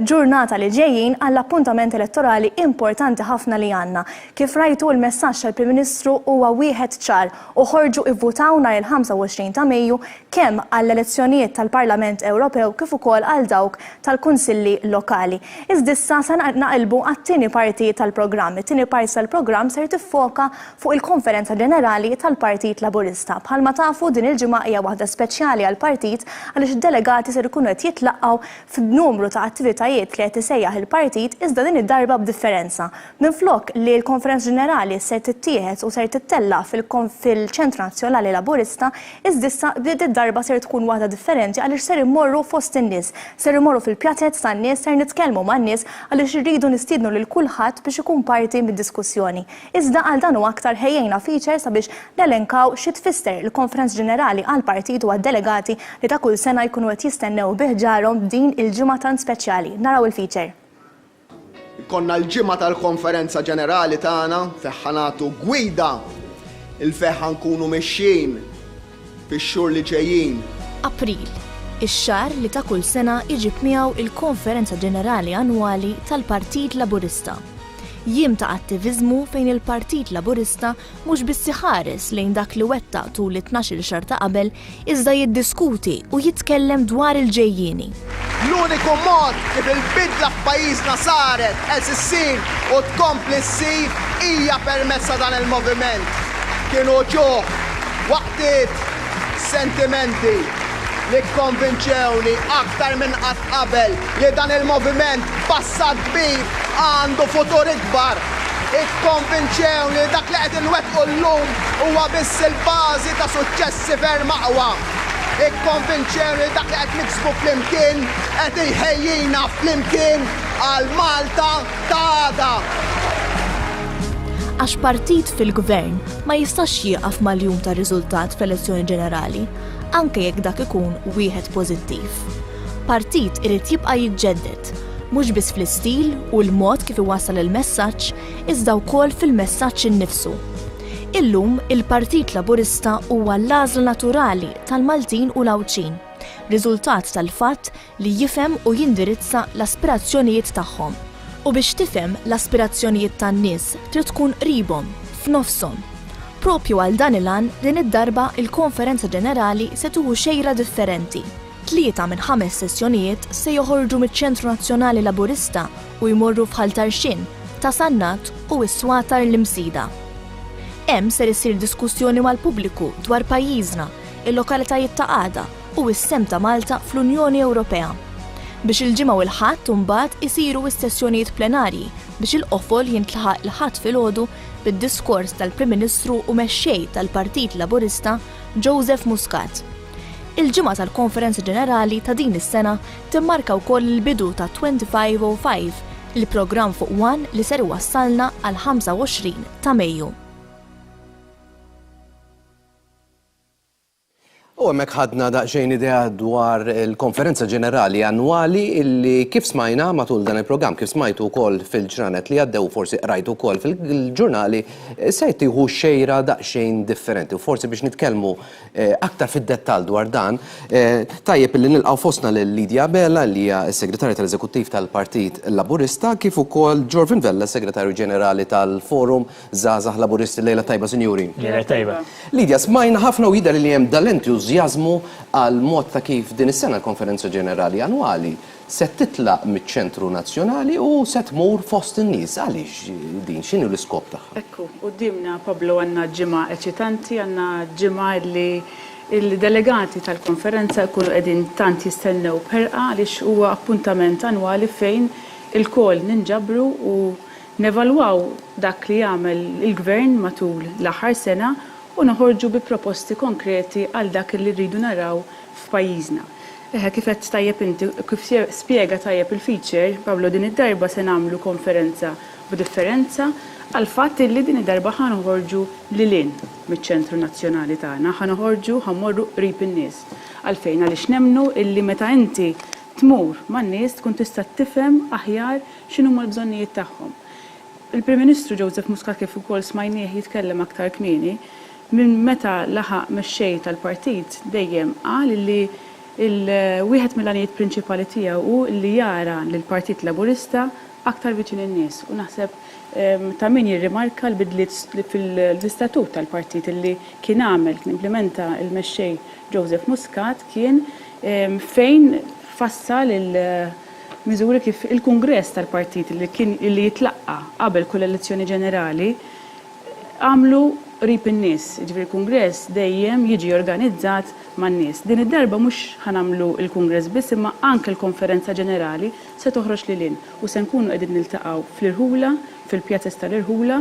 ġurnata li ġejjin għall appuntament elettorali importanti ħafna li għandna. Kif rajtu l-messaġġ tal-Prim Ministru huwa wieħed ċar u ħorġu ivvutaw nhar il-25 ta' Mejju kemm għall-elezzjonijiet tal-Parlament Ewropew kif ukoll għal dawk tal-Kunsilli lokali. Iżda issa se naqilbu għat-tieni parti tal-programm. It-tieni parti tal-programm ser tiffoka fuq il-Konferenza Ġenerali tal-Partit Laburista. Bħalma tafu din il-ġimgħa hija waħda speċjali għall-partit għaliex id-delegati ser ikunu qed jitlaqgħu f'numru ta' attivitajiet li qed isejjaħ il-partit iżda din id-darba b'differenza. Minflok li l-Konferenza Ġenerali ser tittieħed u ser tittella fil-Ċentru Nazzjonali Laburista, iżda issa id-darba ser tkun waħda differenti għaliex ser immorru fost in-nies, ser immorru fil-pjazzett tan-nies, ser nitkellmu man-nies għaliex irridu nistiednu lil kulħadd biex ikun parti mid-diskussjoni. Iżda għal dan u aktar ħejjejna feature sabiex nelenkaw xi tfisser il-Konferenza Ġenerali għall-Partit u għad-delegati li ta' kull sena jkunu qed jistennew biħġarhom din il-ġimgħa tant speċjali. Naraw il-feature. Konna l-ġimgħa tal-Konferenza Ġenerali tagħna fejn nagħtu gwida il-fejn nkunu mexxin fix-xhur li ġejjin. April, ix-xahar li ta' kull sena iġib miegħu il-Konferenza Ġenerali Annwali tal-Partit Laburista. Jiem ta' attiviżmu fejn il-Partit Laburista mhux biss iħares lejn dak li wettaq tul it-12 xahar ta' qabel iżda jiddiskuti u jitkellem dwar il-ġejjieni. L-uniku mod kif il-bidla f'pajjiżna saret qed issir u tkompli ssir hija permezz ta' dan il-moviment. Kienu ġuħ waqtiet sentimenti li konvinċewni aktar minn qatt qabel li dan il-moviment passat kbir għandu futur ikbar. Ikkonvinċewni li dak li qed inwettqu llum huwa biss il-bażi ta' suċċessi ferm aqwa. Ikkonvinċewni li dak li qed niksbu flimkien qed iħejjina flimkien għal Malta ta' għada. Għax partit fil-gvern ma jistax jieqaf mal-jum ta' riżultat fl-elezzjoni ġenerali, anke jekk dak ikun wieħed pożittiv. Partit irid jibqa' jiġġedded, mhux biss fl-istil u l-mod kif iwassal il-messaġġ, iżda wkoll fil-messaġġ innifsu. Illum il-Partit Laburista huwa l-għażla naturali tal-Maltin u l-Awċin, riżultat tal-fatt li jifhem u jindirizza l-aspirazzjonijiet tagħhom. U biex tifhem l-aspirazzjonijiet tan-nies trid tkun qribhom, f'nofshom. Propju għal dan il-għan din id-darba il-Konferenza Ġenerali se tuħu xejra differenti. 3 minn 5 sessjonijiet se joħorġu miċ-Ċentru Nazzjonali Laburista u jmorru f'Ħaltarxin, ta' Sannat u s-Swatar l-Imsida. Hemm ser isir diskussjoni mal-pubbliku dwar pajjiżna, il-lokalitajiet ta' għada u s-sem ta' Malta fl-Unjoni Ewropea. Biex il-ġimgħa u l-ħadd imbagħad isiru s-sessjonijiet plenarji biex il-qofol jintlaħaq l-ħadd filgħodu bid-diskors tal-Prim Ministru u mexxej tal-Partit Laburista Joseph Muscat. Il-ġimgħa tal-Konferenza Ġenerali ta' din is-sena timmarka wkoll il-bidu ta' 2505, il-programm fuq One li ser iwassalna għal 25 ta' Mejju. U hemmhekk ħadna daqsxejn idea dwar il-Konferenza Ġenerali Annwali illi kif smajna matul dan il-programm, kif smajtu wkoll fil-ġranet li għaddew forsi qrajtu wkoll fil-ġurnali se tieħu xejra daqsxejn differenti u forsi biex nitkellmu aktar fid-dettall dwar dan tajjeb illi nilqgħu fostna lil Lidja Bella li hija s-Segretarja tal-Eżekuttiv tal-Partit Laburista kif ukoll Jorvin Vella, Segretarju Ġenerali tal-Forum Żgħażagħ Laburisti. Lejla tajba, Sinjuri. Lejla tajba. Lidja, smajna ħafna u jidher li hemm dal-entużjażmu entużjażmu għal mod ta' kif din is-sena l-Konferenza Ġenerali Annwali se titlaq miċ-ċentru nazzjonali u se tmur fost in-nies. Għaliex din x'inhu l-iskop tagħha? Ekku, qudiemna Pablo għandna ġimgħa eċitanti, għandna ġimgħa li il-delegati tal-konferenza jkunu qegħdin tant jistennew b'ħerqa għaliex huwa appuntament annwali fejn il-kol ninġabru u nevalwaw dak li jagħmel il-gvern matul l-aħħar sena u noħorġu bi proposti konkreti għal dak li rridu naraw f'pajjiżna. Kif qed tajjeb inti, kif spjega tajjeb il-feature, Pablo, din id-darba se nagħmlu konferenza b'differenza għal fatt li din id-darba ħanoħorġu lilin miċ-ċentru nazzjonali tagħna, ħammorru qrib in-nies. Għalfejn għaliex nemmnu illi meta inti tmur man-nies tkun tista' tifhem aħjar x'inhuma l-bżonnijiet tagħhom. Il-Prim Ministru Joseph Muscat kif ukoll smajnieh jitkellem aktar kmieni, minn meta laħaq mexxej tal-partit dejjem qal li wieħed mill-għanijiet prinċipali tiegħu li jara lill-Partit Laburista aktar viċin in-nies. U naħseb ta' min jirrimarka l-bidliet fil-istatut tal-partit li kien implementa il-mexxej Joseph Muscat kien fejn fassal il-miżuri kif il-Kungress tal-partit li jitlaqqa qabel kull elezzjoni ġenerali għamlu qrib in-nies. Ġifieri il-Kungress dejjem jiġi organizzat man-nies. Din id-darba mhux ħanamlu il-Kungress biss imma anke l-Konferenza Ġenerali se toħroġ lilin u se nkunu qegħdin niltaqgħu fl-Irħula, fil-pjazzas tal-Irħula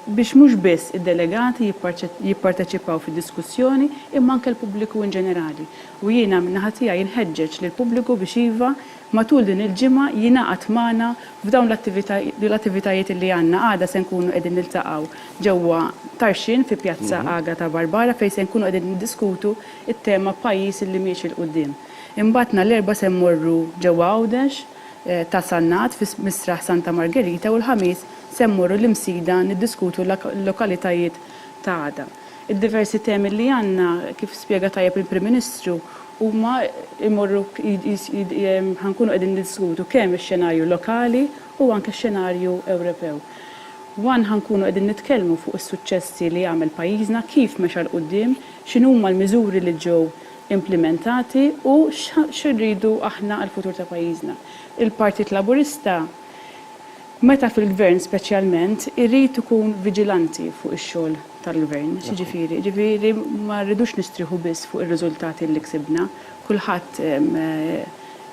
biex mhux biss id-delegati jipparteċipaw fid-diskussjoni imma anke l-pubbliku in ġenerali. U jiena min-naħa tiegħi jinħeġġeġ lill-pubbliku biex iva matul din il-ġimgħa jingħaqad magħna f'dawn l-attivitajiet li għandna għada se nkunu qegħdin niltaqgħu ġewwa Tarxin fi Pjazza Agata Barbara fejn se nkunu qegħdin niddiskutu it-tema pajjiż li mhix il-qudiem. Imbagħad l-erba' se mmorru ġewwa Għawdex ta' Sannat fi Misraħ Santa Margherita u l-ħamis se mmorru l-imsida niddiskutu l-lokalitajiet ta' għada. Id-diversi temi li għandna kif spjega tajjeb il-Prim Ministru huma imorru ħankunu qegħdin niddiskutu kemm ix-xenarju lokali u anke x-xenarju Ewropew. Ħankunu qegħdin nitkellmu fuq is-suċċessi li jagħmel pajjiżna, kif mexa l quddiem, x'inhuma l-miżuri li ġew implementati u x'irridu aħna għall-futur ta' pajjiżna. Il-Partit Laburista meta fil-gvern speċjalment irrid ikun viġilanti fuq ix-xogħol tal-gvern. Ġifieri ma rridux nistrieħu biss fuq ir-riżultati li ksibna. Kulħadd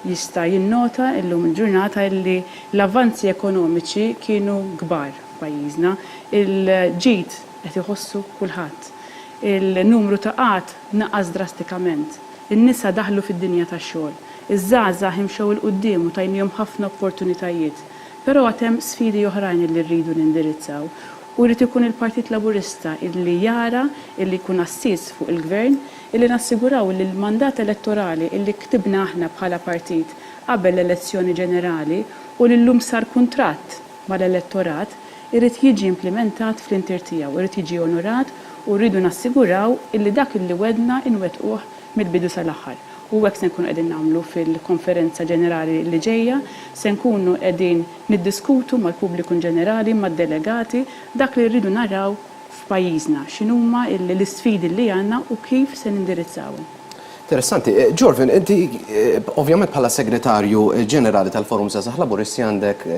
jista' jinnota llum il-ġurnata li l-avvanzi ekonomiċi kienu kbar pajjiżna. Il-ġid qed iħossu kulħadd. Il-numru ta' qatt naqas drastikament. In-nisa daħlu fid-dinja tax-xogħol. Iż-żgħażagħ imxew il quddiem u tajnihom ħafna opportunitajiet. Però għatem sfidi oħrajn li rridu nindirizzaw. U rrid ikun il-Partit Laburista illi jara, illi jkun assis fuq il-Gvern, illi nassiguraw li l-mandat elettorali illi ktibna aħna bħala partit qabel l-elezzjoni ġenerali u li llum sar kuntratt mal-elettorat irrid jiġi implementat fl-intir tiegħu, irrid jiġi onorat u rridu nassiguraw illi dak illi wedna inwettquh mill-bidu sal-aħħar. U hekk se nkunu qegħdin nagħmlu fil-konferenza ġenerali li ġejja, se nkunu qegħdin niddiskutu mal-pubbliku ġenerali, mad-delegati, dak li rridu naraw f'pajjiżna, x'inhuma l-isfidi li għandna u kif se nindirizzawhom. Interessanti. Jorvin, inti ovvjament bħala segretarju ġenerali tal-Forum Żgħażagħ Laburisti għandek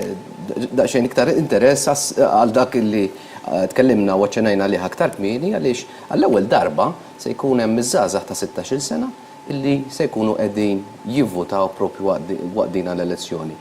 daqsxejn iktar interess għal dak li tkellimna u ċenajna liha aktar kmieni għaliex għall-ewwel darba se jkun hemm iż-żgħażagħ ta' 16-il sena illi se jkunu qegħdin jivvotaw propju waqt din l-elezzjoni.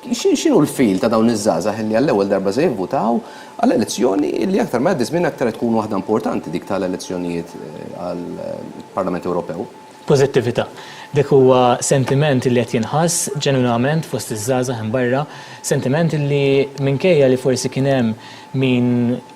X'inhu l-fil ta' dawn iż-żgħażagħ illi għall-ewwel darba se jivvotaw għall-elezzjoni illi aktar ma żmien aktar tkun waħda importanti dik tal-elezzjonijiet għall-Parlament Ewropew? Pożittività. Dik huwa sentiment li qed jinħass ġenwinament fost iż-żgħażagħ hemm barra, sentiment li minkejja li forsi kien hemm min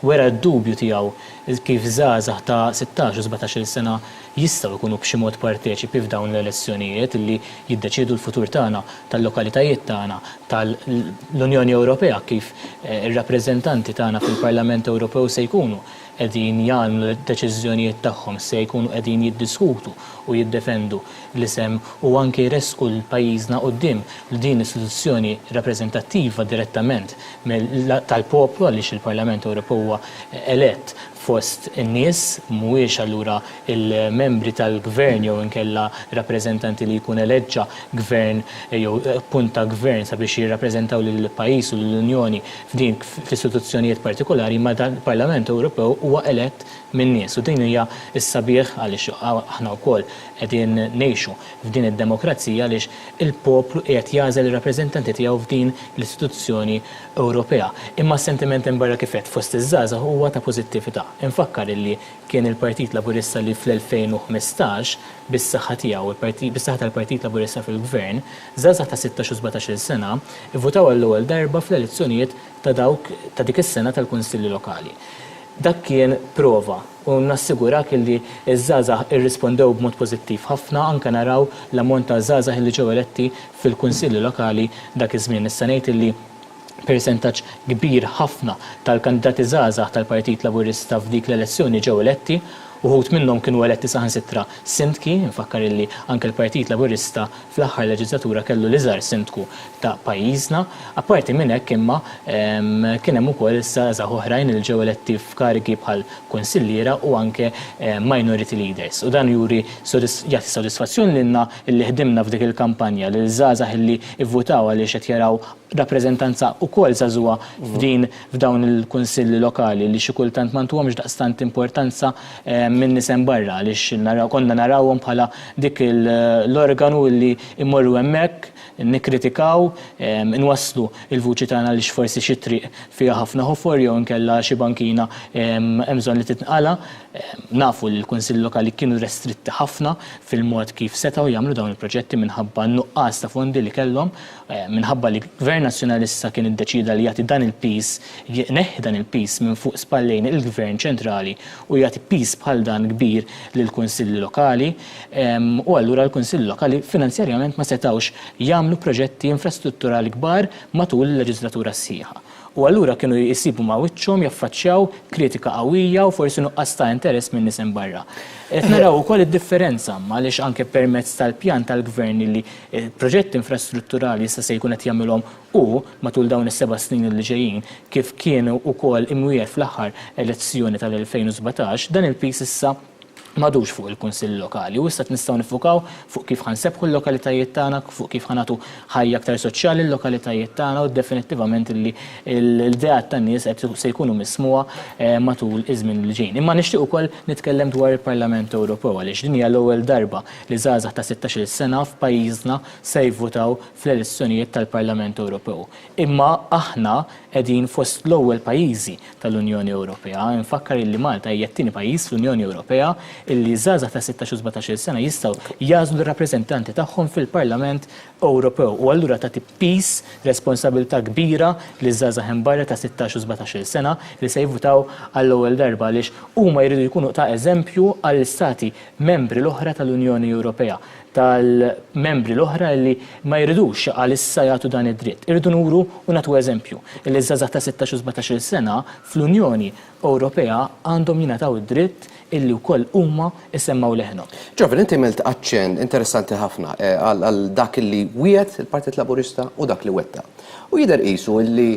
wera d-dubju tiegħu kif żgħażagħ ta' 16 u 17-il sena jistgħu jkunu b'xi mod parteċipi f'dawn l-elezzjonijiet li jiddeċiedu l-futur tagħna, tal-lokalitajiet tagħna, tal-Unjoni Ewropea kif ir-rappreżentanti tagħna fil-Parlament Ewropew se jkunu qegħdin jagħmlu d-deċiżjonijiet tagħhom, se jkunu qegħdin jiddiskutu u jiddefendu l-isem u anke jresqu l-pajjiżna quddiem din istituzzjoni rappreżentattiva direttament tal-poplu għaliex il-Parlament Ewropew huwa elett fost in-nies, mhuwiex allura il-membri tal-gvern jew inkella rappreżentanti li jkun eleġġa gvern jew punta gvern sabiex jirrappreżentaw lill-pajjiż u l-Unjoni f'din fl-istituzzjonijiet partikolari, ma dan il-Parlament Ewropew huwa elett min-nies u din hija s-sabiħ għaliex aħna wkoll qegħdin ngħixu f'din id-demokrazija għaliex il-poplu qiegħed jagħżel ir-rappreżentanti tiegħu f'din l-istituzzjoni Ewropea. Imma s-sentiment imbarra kif qed fost iż-żgħażagħ huwa ta' pożittività. Infakkar illi kien il-Partit Laburista li fl-2015 bis-saħħa tiegħu, bis-saħħa tal-Partit Laburista fil-Gvern, żgħażagħ ta' 16 u 17-il sena ivvutaw għall-ewwel darba fl-elezzjonijiet ta' dik is-sena tal-Kunsilli Lokali. Dak kien prova u nassigurak li iż-żgħażagħ irrispondew b'mod pożittiv ħafna anke naraw l-ammont ta' żgħażagħ li ġew eletti fil-Kunsilli Lokali dak iż-żmien. Issa ngħid illi persentaġġ kbir ħafna tal-kandidati żgħażagħ tal-Partit Laburista f'dik l-elezzjoni ġew eletti. Uħud minnhom kienu eletti saħansitra sindki, infakkar illi anke l-Partit Laburista fl-aħħar leġislatura kellu l-iżgħar sindku ta' pajjiżna. Apparti minn hekk imma kien hemm ukoll żgħażagħ oħrajn li ġew eletti f'karigi bħal kunsilliera u anke minority leaders. U dan juri jagħti sodisfazzjoni lilna illi ħdimna f'dik il-kampanja lil żgħażagħ illi ivvutaw għaliex qed jaraw rappreżentanza wkoll żagħżugħa f'dawn il-kunsilli lokali li xi kultant m'għandhomx daqstant importanza minn nisem barra għaliex konna narawhom bħala dik l-organu li immorru hemmhekk nikkritikaw, inwasslu il-vuċi tagħna li forsi xi triq fiha ħafna ħofor jew inkella xi bankina hemm bżonn li titnqala. Nafu li l-Kunsilli Lokali kienu restritti ħafna fil-mod kif setgħu jagħmlu dawn il-proġetti minħabba nuqqas ta' fondi li kellhom, minħabba li Gvern Nazzjonalista kien iddeċida li jagħti dan il-pis, neħħi dan il-pis minn fuq spallejn il-Gvern ċentrali u jagħti pis bħal dan kbir lill-Kunsilli Lokali u allura l-Kunsilli Lokali finanzjarjament ma setgħux jagħmlu proġetti infrastrutturali kbar matul il-leġislatura sħiħa. U allura kienu jisibu ma' wiċċhom jaffaċċjaw kritika qawwija u forsi nuqqas ta' interess minn nies barra. Qed naraw ukoll id-differenza għaliex anke permezz tal-pjan tal-Gvern li proġetti infrastrutturali issa se jkun qed jagħmilhom u matul dawn is-7 snin li ġejjin kif kienu wkoll imwiegħed fl-aħħar elezzjoni tal-2017 dan il-piż issa madux fuq il-Kunsilli Lokali u issa nistgħu nifukaw fuq kif ħansebħu l-lokalitajiet tagħna, fuq kif ħanatu ħajja aktar soċjali l-lokalitajiet tagħna u definittivament li l-ideat tan-nies qed se jkunu mismuha matul iż-żmien li ġejjin. Imma nixtieq ukoll nitkellem dwar il-Parlament Ewropew għaliex din hija l-ewwel darba li żgħażagħ ta' 16-il sena f'pajjiżna se jivvutaw fl-elezzjonijiet tal-Parlament Ewropew. Imma aħna qegħdin fost l-ewwel pajjiżi tal-Unjoni Ewropea. Infakkar li Malta hija t-tieni pajjiż fl-Unjoni Ewropea illi żgħażagħ ta' 16 u 17 sena jistgħu jażlu r-rappreżentanti tagħhom fil-Parlament Ewropew u allura tagħti pis responsabilità kbira li żgħażagħ hemm barra ta' 16 u 17 sena li se jivvutaw għall-ewwel darba għaliex huma jridu jkunu ta' eżempju għall-istati membri l-oħra tal-Unjoni Ewropea tal-membri l-oħra li ma jridux għalissa jagħtu dan id-dritt. Irridu nuru u nagħtu eżempju li żgħażagħ ta' 16 u 17 sena fl-Unjoni Ewropea għandhom jingħataw id-dritt illi wkoll huma isemmaw leħnhom. Ġofen, inti għamilt aċċenn interessanti ħafna għal dak li wiegħed il-Partit Laburista u dak li wetta. U jidher qisu illi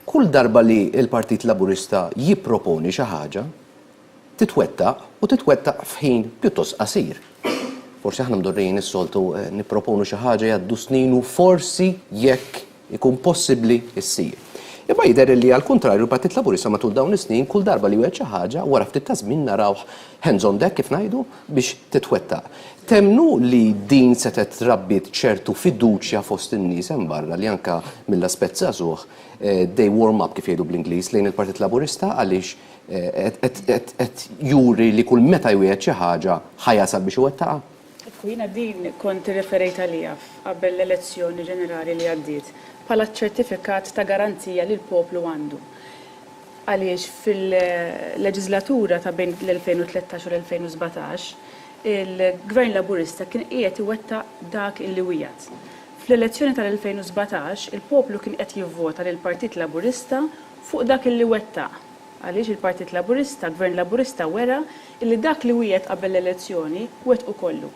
kull darba li il-Partit Laburista jipproponi xi ħaġa titwettaq u titwettaq f'ħin pjuttost qasir. Forsi aħna mdorrijin is-soltu nipproponu xi ħaġa jgħaddu snin u forsi jekk ikun possibbli issir. Imma jidher li għall-kuntrarju l-Partit Laburista matul dawn is-snin kull darba li wieħed xi ħaġa wara ftit ta' żmien narawh hands on deck kif ngħidu biex titwettaq. Temnu li din se trabbit ċertu fiduċja fost in-nies hemm barra li anke mill-aspett żagħżugħ they warm up kif jgħidu bl-Ingliż lejn il-Partit Laburista għaliex qed juri li kull meta jwieħed xi ħaġa ħajasal biex iwettaqha. Jiena din kont referejt għalija qabel l-elezzjoni ġenerali li għaddiet bħala ċertifikat ta' garanzija li l-poplu għandu. Għaliex fil-leġislatura ta' bejn l-2013 u l-2017 il-Gvern Laburista kien qiegħed iwettaq dak illi wiegħed. Fl-elezzjoni tal-2017 il-poplu kien qed jivvota lil Partit Laburista fuq dak illi wettaq. Għaliex il-Partit Laburista, Gvern Laburista wera illi dak li wiegħed qabel l-elezzjoni wettqu kollu.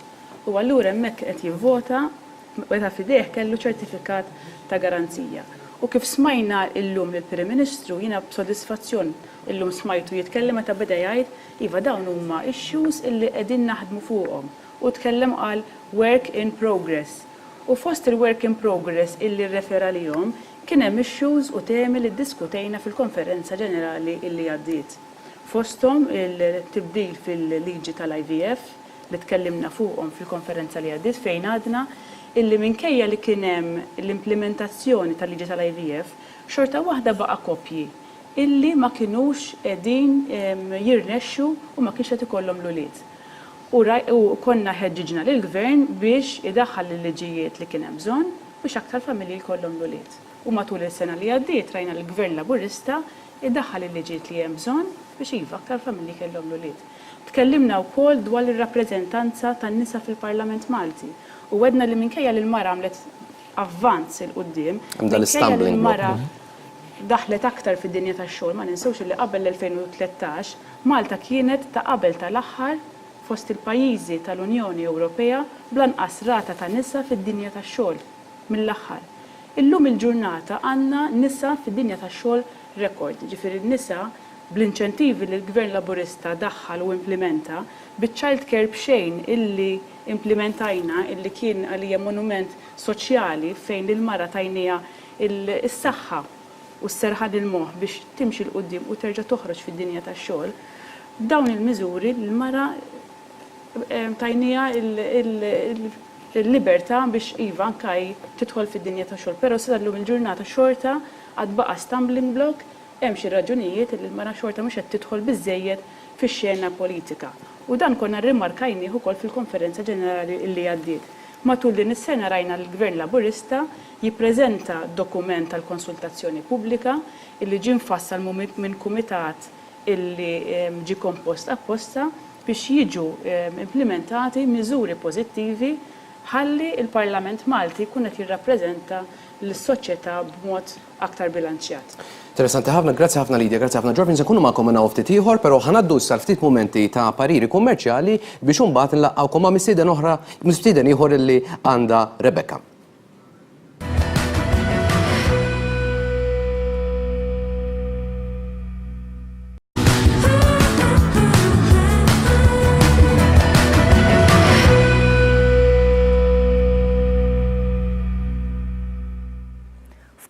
U allura hemmhekk qed jivvota meta fideh kellu ċertifikat ta' garanzija. U kif smajna illum lill-Prim Ministru jiena b'sodisfazzjon illum smajtu jitkellem meta beda jgħid iva dawn huma issues illi qegħdin naħdmu fuqhom u tkellem qal work in progress. U fost il-work in progress illi rrefera lihom kien hemm issues u temi li ddiskutejna fil-konferenza ġenerali illi għaddiet. Fosthom il-tibdil fil-liġi tal-IVF li tkellimna fuqhom fil-konferenza li għaddiet fejn għadna illi minkejja li kien hemm l-implementazzjoni tal-liġi tal-IVF xorta waħda baqa' koppji illi ma kinux qegħdin jirnexxu u ma kienx qed ikollhom l-ulied. U konna ħeġġiġna lill-Gvern biex idaħħal il-liġijiet li kien hemm bżonn biex aktar familji jkollhom l-ulied. U matul is-sena li għaddiet rajna l-Gvern Laburista idaħħal il-liġijiet li hemm bżonn biex iva aktar familji kellhom l-ulied. Tkellimna wkoll dwar ir-rappreżentanza tan-nisa fil-Parlament Malti. U għedna li minkejja li l-mara għamlet avvanz il-qoddim, minkejja li l-mara daħlet aktar fid-dinja tax-xogħol, ma ninsewx li qabel l-2013 Malta kienet ta' qabel tal-aħħar fost il-pajjiżi tal-Unjoni Ewropea blanqas rata ta' nisa fid-dinja tax-xogħol mill-aħħar. Illum il-ġurnata għandna nisa fid-dinja tax-xogħol rekord, ġifieri n-nisa bl-inċentivi li l-Gvern Laburista daħħal u implementa bit-child care b'xejn illi implementajna illi kien għalija monument soċjali fejn il-mara tajnija il-saħħa u s-serħan il-moħ biex timxi l-qoddim u terġa' toħroġ fid-dinja tax-xogħol. Dawn il-miżuri l-mara tajnija il-libertà biex iva ankaj tidħol fid-dinja tax-xogħol. Però sa llum il-ġurnata xorta għad baqa' stumbling block hemm xi raġunijiet li l-mara xorta mhux qed tidħol biżżejjed fix-xena politika. U dan konna rrimarkajni ukoll fil-konferenza ġenerali li għaddiet. Matul din is-sena rajna l-Gvern Laburista jippreżenta dokument tal-konsultazzjoni pubblika illi ġie mfassal minn kumitat illi ġie kompost apposta biex jiġu implementati miżuri pożittivi ħalli il-Parlament Malti jkun qed jirrappreżenta l-soċjetà b'mod aktar bilanċjat. Interessanti ħafna, grazzi ħafna Lidja, grazzi ħafna Ġorfin, se nkunu magħkom minna ftit ieħor, però ħanaddu issa ftit momenti ta' pariri kummerċjali biex imbagħad nlaqgħukom ma' mistieden ieħor illi għandha Rebecca.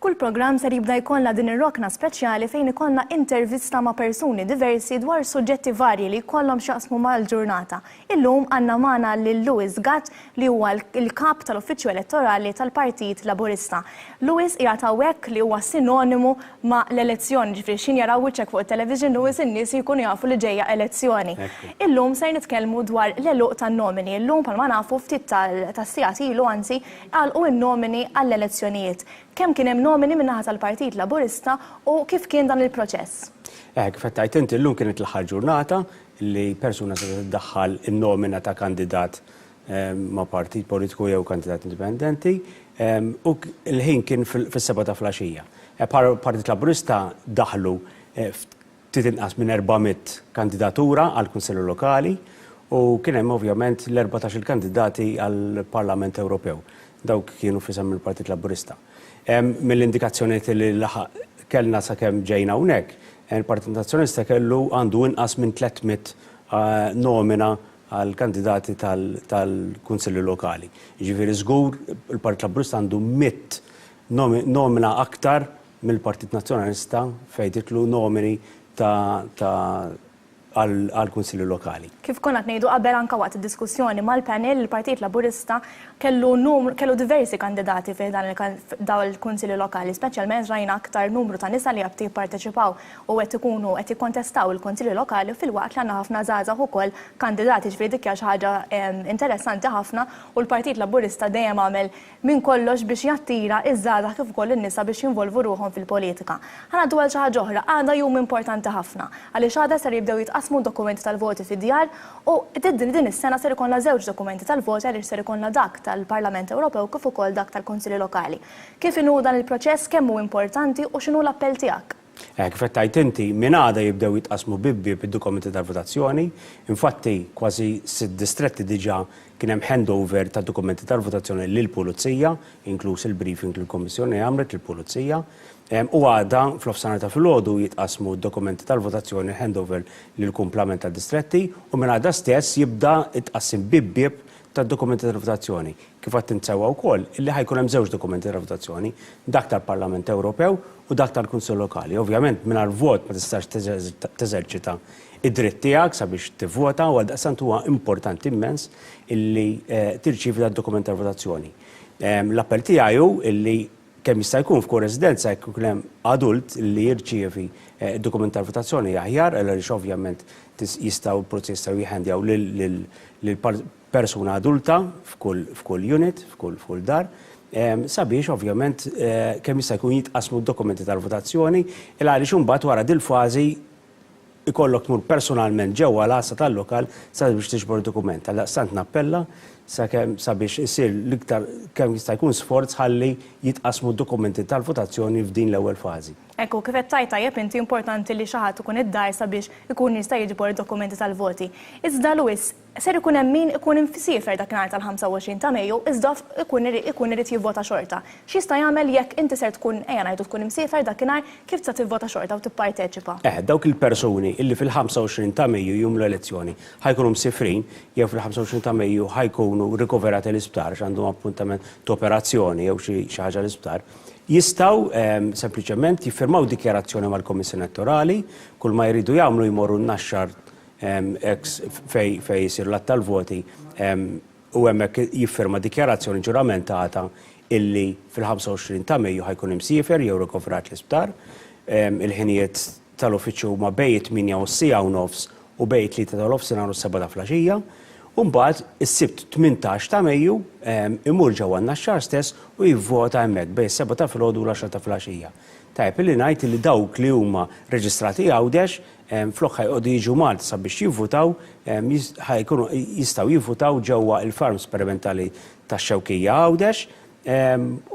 Kull programm ser jibda jkollna din ir-rokna speċjali fejn ikollna intervista ma' persuni diversi dwar suġġetti varji li jkollhom x'jaqsmu mal-ġurnata. Illum għandna magħna lil Lewis Gatt li huwa l-kap tal-Uffiċċju Elettorali tal-Partit Laburista. Lewis qiegħed hawnhekk li huwa sinonimu ma' l-elezzjoni, ġifieri xin jaraw wiċċek fuq it-television Lewis in-nies jkunu jafu li ġejja elezzjoni. Illum se nitkellmu dwar l-eluq tan-nomini. Illum bħalma nafu ftit tas-sigħat ilu anzi għalqu n-nomini għall-elezzjonijiet. Kemm kien hemm nomini min-naħa tal-Partit Laburista u kif kien dan il-proċess? Kif qed tgħid inti llum kienet l-aħħar ġurnata li persuna se tiddaħħal in-nomina ta' kandidat ma' partit politiku jew kandidat indipendenti u l-ħin kien fis-7 ta' filgħaxija. Partit Laburista daħlu ftit inqas minn 400 kandidatura għall kunsilli lokali u kien hemm ovvjament l-14 kandidati għall-Parlament Ewropew. Dawk kienu fisem il-Partit Laburista. Mill-indikazzjoniet li kellna sakemm ġejna hawnhekk, il-Partit Nazzjonalista kellu għandu inqas minn 300 nomina għal kandidati tal-Kunsilli Lokali. Jiġifieri żgur il-Partit Laburista għandu 100 nomina aktar mill-Partit Nazzjonalista fejn titlu nomini għal-Kunsilli Lokali. Kif konna ngħidu qabel anke waqt id-diskussjoni mal-panel il-Partit Laburista kellu diversi kandidati fi dawn il-Kunsilli Lokali, speċjalment rajna aktar numru ta' nisa li qed jipparteċipaw u qed ikunu qed jikkontestaw il-Kunsilli Lokali fil-waqt li għandna ħafna żgħażagħ ukoll kandidati, ġifieri dik hija xi ħaġa interessanti ħafna u l-Partit Laburista dejjem għamel minn kollox biex jattira iż-żgħażagħ kif ukoll in-nisa biex jinvolvu ruħhom fil-politika. Ħanaddu għal xi ħaġa oħra, għadha jum importanti ħafna għaliex għadha ser jibdew jitqasmu dokumenti tal-voti fid-djar u din is-sena ser ikollna żewġ dokumenti tal-voti għaliex ser ikollna dak tal-Parlament Ewropew kif ukoll dak tal-Kunsilli Lokali. Kif inhu dan il-proċess kemm hu importanti u x'inhu l-appell tiegħek? Kif tajt inti minn għada jibdew jitqasmu bibbi bid-dokumenti tal-votazzjoni, infatti kważi 6 distretti diġà kien hemm handover ta' dokumenti tal-votazzjoni lill-Pulizija, inkluż il-briefing li l-Kommissjoni għamlet lill-Pulizija, u għada fl-ofsanar ta' filgħodu jitqasmu d-dokumenti tal-votazzjoni handover lill-kumplament tad-distretti u minn għada stess jibda jitqassim bibbieb ta' dokumenti tal-votazzjoni. Kif għat tinsewa wkoll illi ħajkun hemm żewġ dokumenti tal-votazzjoni, dak tal-Parlament Ewropew u dak tal-Kunsill Lokali. Ovvjament mingħajr vot ma tistax teżerċita id-dritt tiegħek sabiex tivvota u għaldaqstant huwa importanti immens illi tirċievi dak-dokument tal-votazzjoni. L-appell tiegħi hu illi kemm jista' jkun f'kull residenza jekk ikun hemm adult li jirċievi d-dokument tal-votazzjoni aħjar, għaliex ovvjament jistgħu l-proċess jħendjaw lil persuna adulta f'kull unit, f'kull dar, sabiex ovvjament kemm jista' jkun jitqasmu d-dokumenti tal-votazzjoni il għaliex imbagħad wara dil-fażi ikollok tmur personalment ġewwa l-għassa tal-lokal sabiex tiġbor dokument. Għaldaqstant nappella sabiex isir l-iktar kemm jista' jkun sforz ħalli jitqasmu d-dokumenti tal-votazzjoni f'din l-ewwel fażi. Ekku, kif qed tajt tajjeb inti importanti li xi ħadd ikun id-dar sabiex ikun jista' jiġbor id-dokumenti tal-voti. Iżda Luis, ser ikun hemm min ikun imsifer dakinhar tal-25 ta' Mejju, iżda ikun irid jivvota xorta. X'jista' jagħmel jekk inti ser tkun ngħidu tkun imsifer dakinhar kif tista' tivvota xorta u tipparteċipa? Dawk il-persuni illi fil-25 ta' Mejju jum l-elezzjoni ħajkunu msifrin jew fil-25 ta' Mejju ħajkunu rikoverati l-isptar għandhom appuntament ta' operazzjoni jew xi ħaġa l-isptar. Jistaw sempliċement jiffirmaw dikjarazzjoni mal-Kommissjoni Elettorali, kull ma jridu jagħmlu jmorru n-naxxar fej jisir l-att tal-voti u hemmhekk jiffirma dikjarazzjoni ġuramentata illi fil-25 ta' Mejju ħajkun imsiefer jew rikoverat l-isptar. Il-ħinijiet tal-uffiċċju ma bejn 8 u sija u nofs u bejn 3 tal-ofsinhar u 7 ta' flaxija. Umbagħad is-sibt 18 ta' Mejju imur ġewwa n-naxxar stess u jivvota hemmhekk bejn 7 ta' filgħodu u 10 ta' flaxija. Tajjeb illi ngħid li dawk li huma reġistrati għawdex flok ħajqogħdu jiġu Malta sabiex jivvutaw jistgħu jivvutaw ġewwa il-farm sperimentali tax-Xewkija għawdex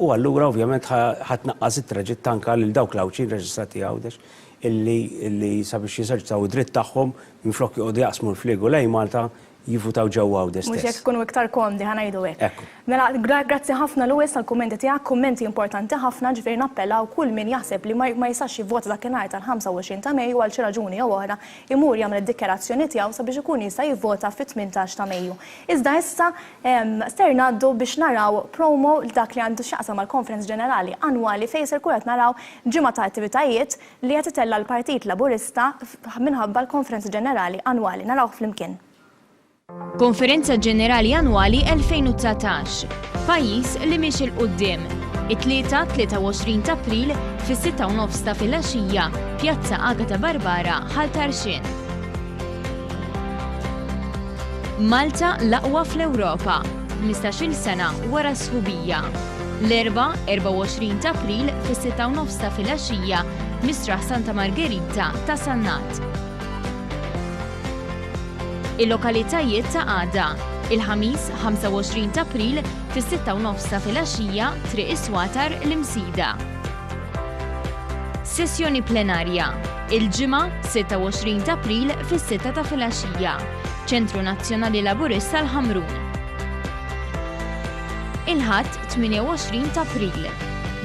u allura ovvjament ħatnaqqas it-traġitt anke lil dawk l-awċin reġistrati għawdex illi sabiex jeżerċitaw id-dritt tagħhom minflok joqogħdu jaqsmu l-fliegu lejn Malta jivvutaw ġewwa u Mhux jekk ikunu iktar komdi ħanajdu hekk. Mela grazzi ħafna Luis tal-kummenti tiegħek, kummenti importanti ħafna ġifieri nappellaw kull min jaħseb li ma jistax jivvota dakinhar tal-25 ta' Mejju għal xi raġuni jew oħra imur jagħmel id-dikjarazzjoni tiegħu sabiex ikun jista' jivvota fit-18 ta' Mejju. Iżda issa ser ngħaddu biex naraw promo dak li għandu x'jaqsam mal-Konferenz Ġenerali Annwali fejn ser qed naraw ġimgħa ta' attivitajiet li qed itella l-Partit Laburista minħabba l-Konferenz Ġenerali Annwali. Narawh flimkien. Konferenza Ġenerali Annwali 2019. Pajjiż li miex il-qudiem. It-23 ta' April fis-6:30 ta' filgħaxija, Pjazza Agata Barbara, Ħaltarxin. Malta l-aqwa fl-Ewropa, 15-il sena wara sħubija. L-erba' 24 ta' April fis-6:30 ta' filgħaxija, Misraħ Santa Margherita ta' Sannat. Il-lokalitajiet ta' għada. Il-ħamis 25 ta' April fis-6:30 ta' filgħaxija, Triq Iswatar l-Imsida. Sessjoni plenarja. Il-ġimgħa 26 ta' April fis-6 ta' filgħaxija, Ċentru Nazzjonali Laburista l-Ħamrun. Il-ħadd 28 ta' April.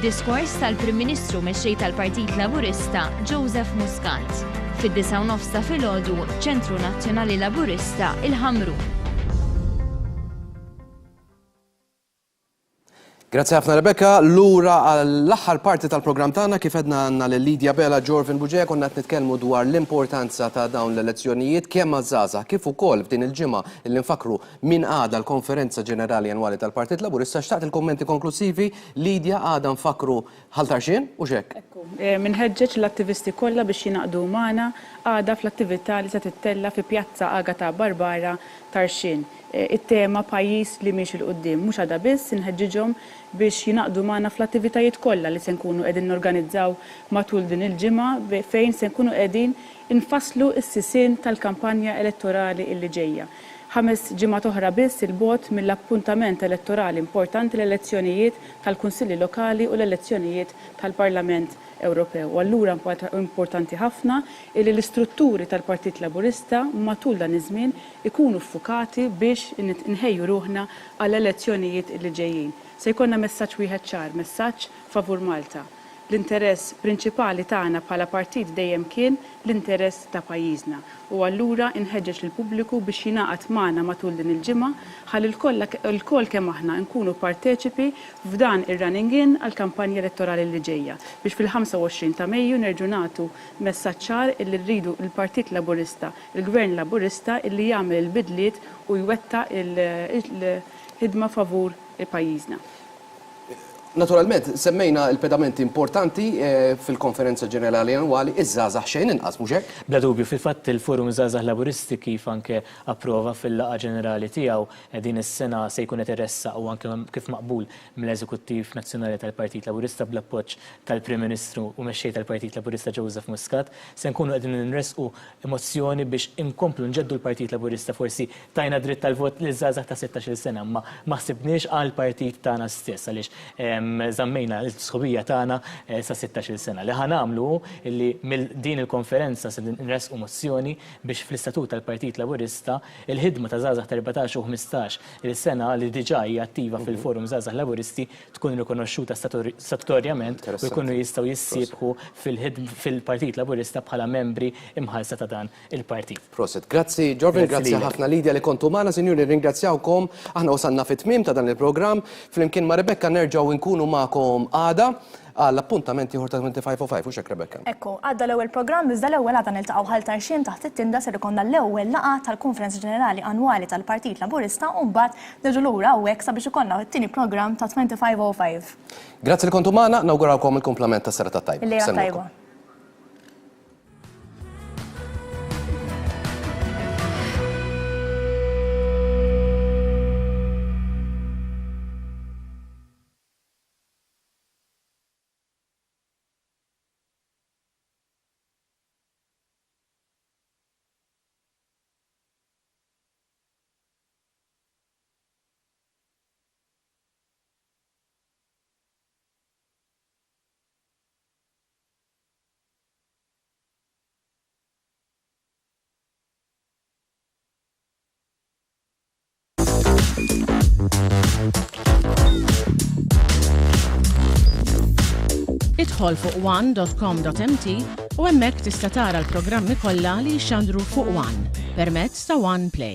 Diskors tal-Prim Ministru mexxej tal-Partit Laburista Joseph Muscat. Fid-9:30 ta' filgħodu, Ċentru Nazzjonali Laburista il-Ħamrun. Grazie ħafna Rebecca. Lura għall-aħħar parti tal-programm tagħna kif edna għandna lil Lidja Bela Ġorvin Buġej konna qed nitkellmu dwar l-importanza ta' dawn l-elezzjonijiet kemm għaż-żgħażagħ kif ukoll f'din il-ġimgħa illi nfakru min għada l-Konferenza Ġenerali Annwali tal-Partit Laburista xtaqt il-kummenti konklusivi Lidja għada nfakru Ħaltarxin u x'hekk. Minħeġġeġ l-attivisti kollha biex jinaqdu magħna għada fl-attività li se tittella fi Pjazza Agata Barbara Tarxin. It-tema pajjiż li miex il-qudiem, mhux għada biss inħeġġiġhom biex jinaqdu magħna fl-attivitajiet kollha li se nkunu qegħdin norganizzaw matul din il-ġimgħa fejn se nkunu qegħdin infasslu s-sisien tal-kampanja elettorali illi ġejja. 5 ġimgħat oħra biss il-bot mill-appuntament elettorali importanti l-elezzjonijiet tal-Kunsilli Lokali u l-elezzjonijiet tal-Parlament Ewropew. U allura importanti ħafna li l-istrutturi tal-Partit Laburista matul dan iż-żmien ikunu ffukati biex inħejju ruħna għall-elezzjonijiet li ġejjin. Se jkollna messaġġ wieħed ċar, messaġġ favur Malta. L-interess prinċipali tagħna bħala partit dejjem kien l-interess ta' pajjiżna. U allura inħeġġeġ lill-pubbliku biex jingħaqad magħna matul din il-ġimgħa ħalli l-koll kemm aħna nkunu parteċipi f'dan ir-running in għall-kampanja elettorali li ġejja biex fil-25 ta' Mejju nerġgħu nagħtu messaġġ ċar illi rridu l-Partit Laburista, il-Gvern Laburista illi jagħmel il-bidliet u jwetta il-ħidma favur pajjiżna. Naturalment, semmejna il-pedamenti importanti fil-konferenza ġenerali annwali, iż-żgħażagħ xejn inqas mhux hekk? Bla dubju, fil-fatt il-Forum Żgħażagħ Laburisti kif anke approva fil-laqgħa ġenerali tiegħu din is-sena se jkun qed iressaq u anke kif maqbul mill-Eżekuttiv Nazzjonali tal-Partit Laburista bl-appoġġ tal-Prim Ministru u mexxej tal-Partit Laburista Joseph Muscat, se nkunu qegħdin nresqu emozzjoni biex inkomplu nġeddu l-Partit Laburista forsi tajna dritt tal-vot li żgħażagħ ta' 16-il sena, ma ħsibniex għall-partit tagħna stess għaliex zammejna l-sħobija tagħna sa 16-il sena. Li ħanamlu illi mill-din il-konferenza se nresqu mozzjoni biex fl-istatut tal-Partit Laburista il-ħidma ta' żgħażagħ ta' 14 u 15 il-sena li diġà hija attiva fil-Forum Żgħażagħ Laburisti tkun rikonoxxuta statutorjament u jkunu jistgħu jissieħbu fil-Partit Laburista bħala membri imħallsa ta' dan il-partit. Proset. Grazzi Jorvin, grazzi ħafna Lidja li kontu magħna, sinjuri ringrazzjawkom. Aħna wasalna fit-tmiem ta' dan il-programm. Flimkien ma' Rebecca nerġgħu nkunu magħkom għada għall-appuntamenti ħor ta' 2505 u xek Rebecca. Ekku, għadda l-ewwel programm iżda l-ewwel għadha niltaqgħu ħaltarxien taħt it-tinda ser ikonna l-ewwel laqgħa tal-Konferenza Ġenerali Annwali tal-Partit Laburista u mbagħad niġu lura hawnhekk sabiex ikollna t-tieni programm ta' 2505. Grazzi li kontu magħna, nawgurawkom il-komplement tas sera tat-tajba. Il-lejla tajba. Idħol fuq one.com.mt u hemmhekk tista' tara l-programmi kollha li jxandru fuq One permezz ta' One Play.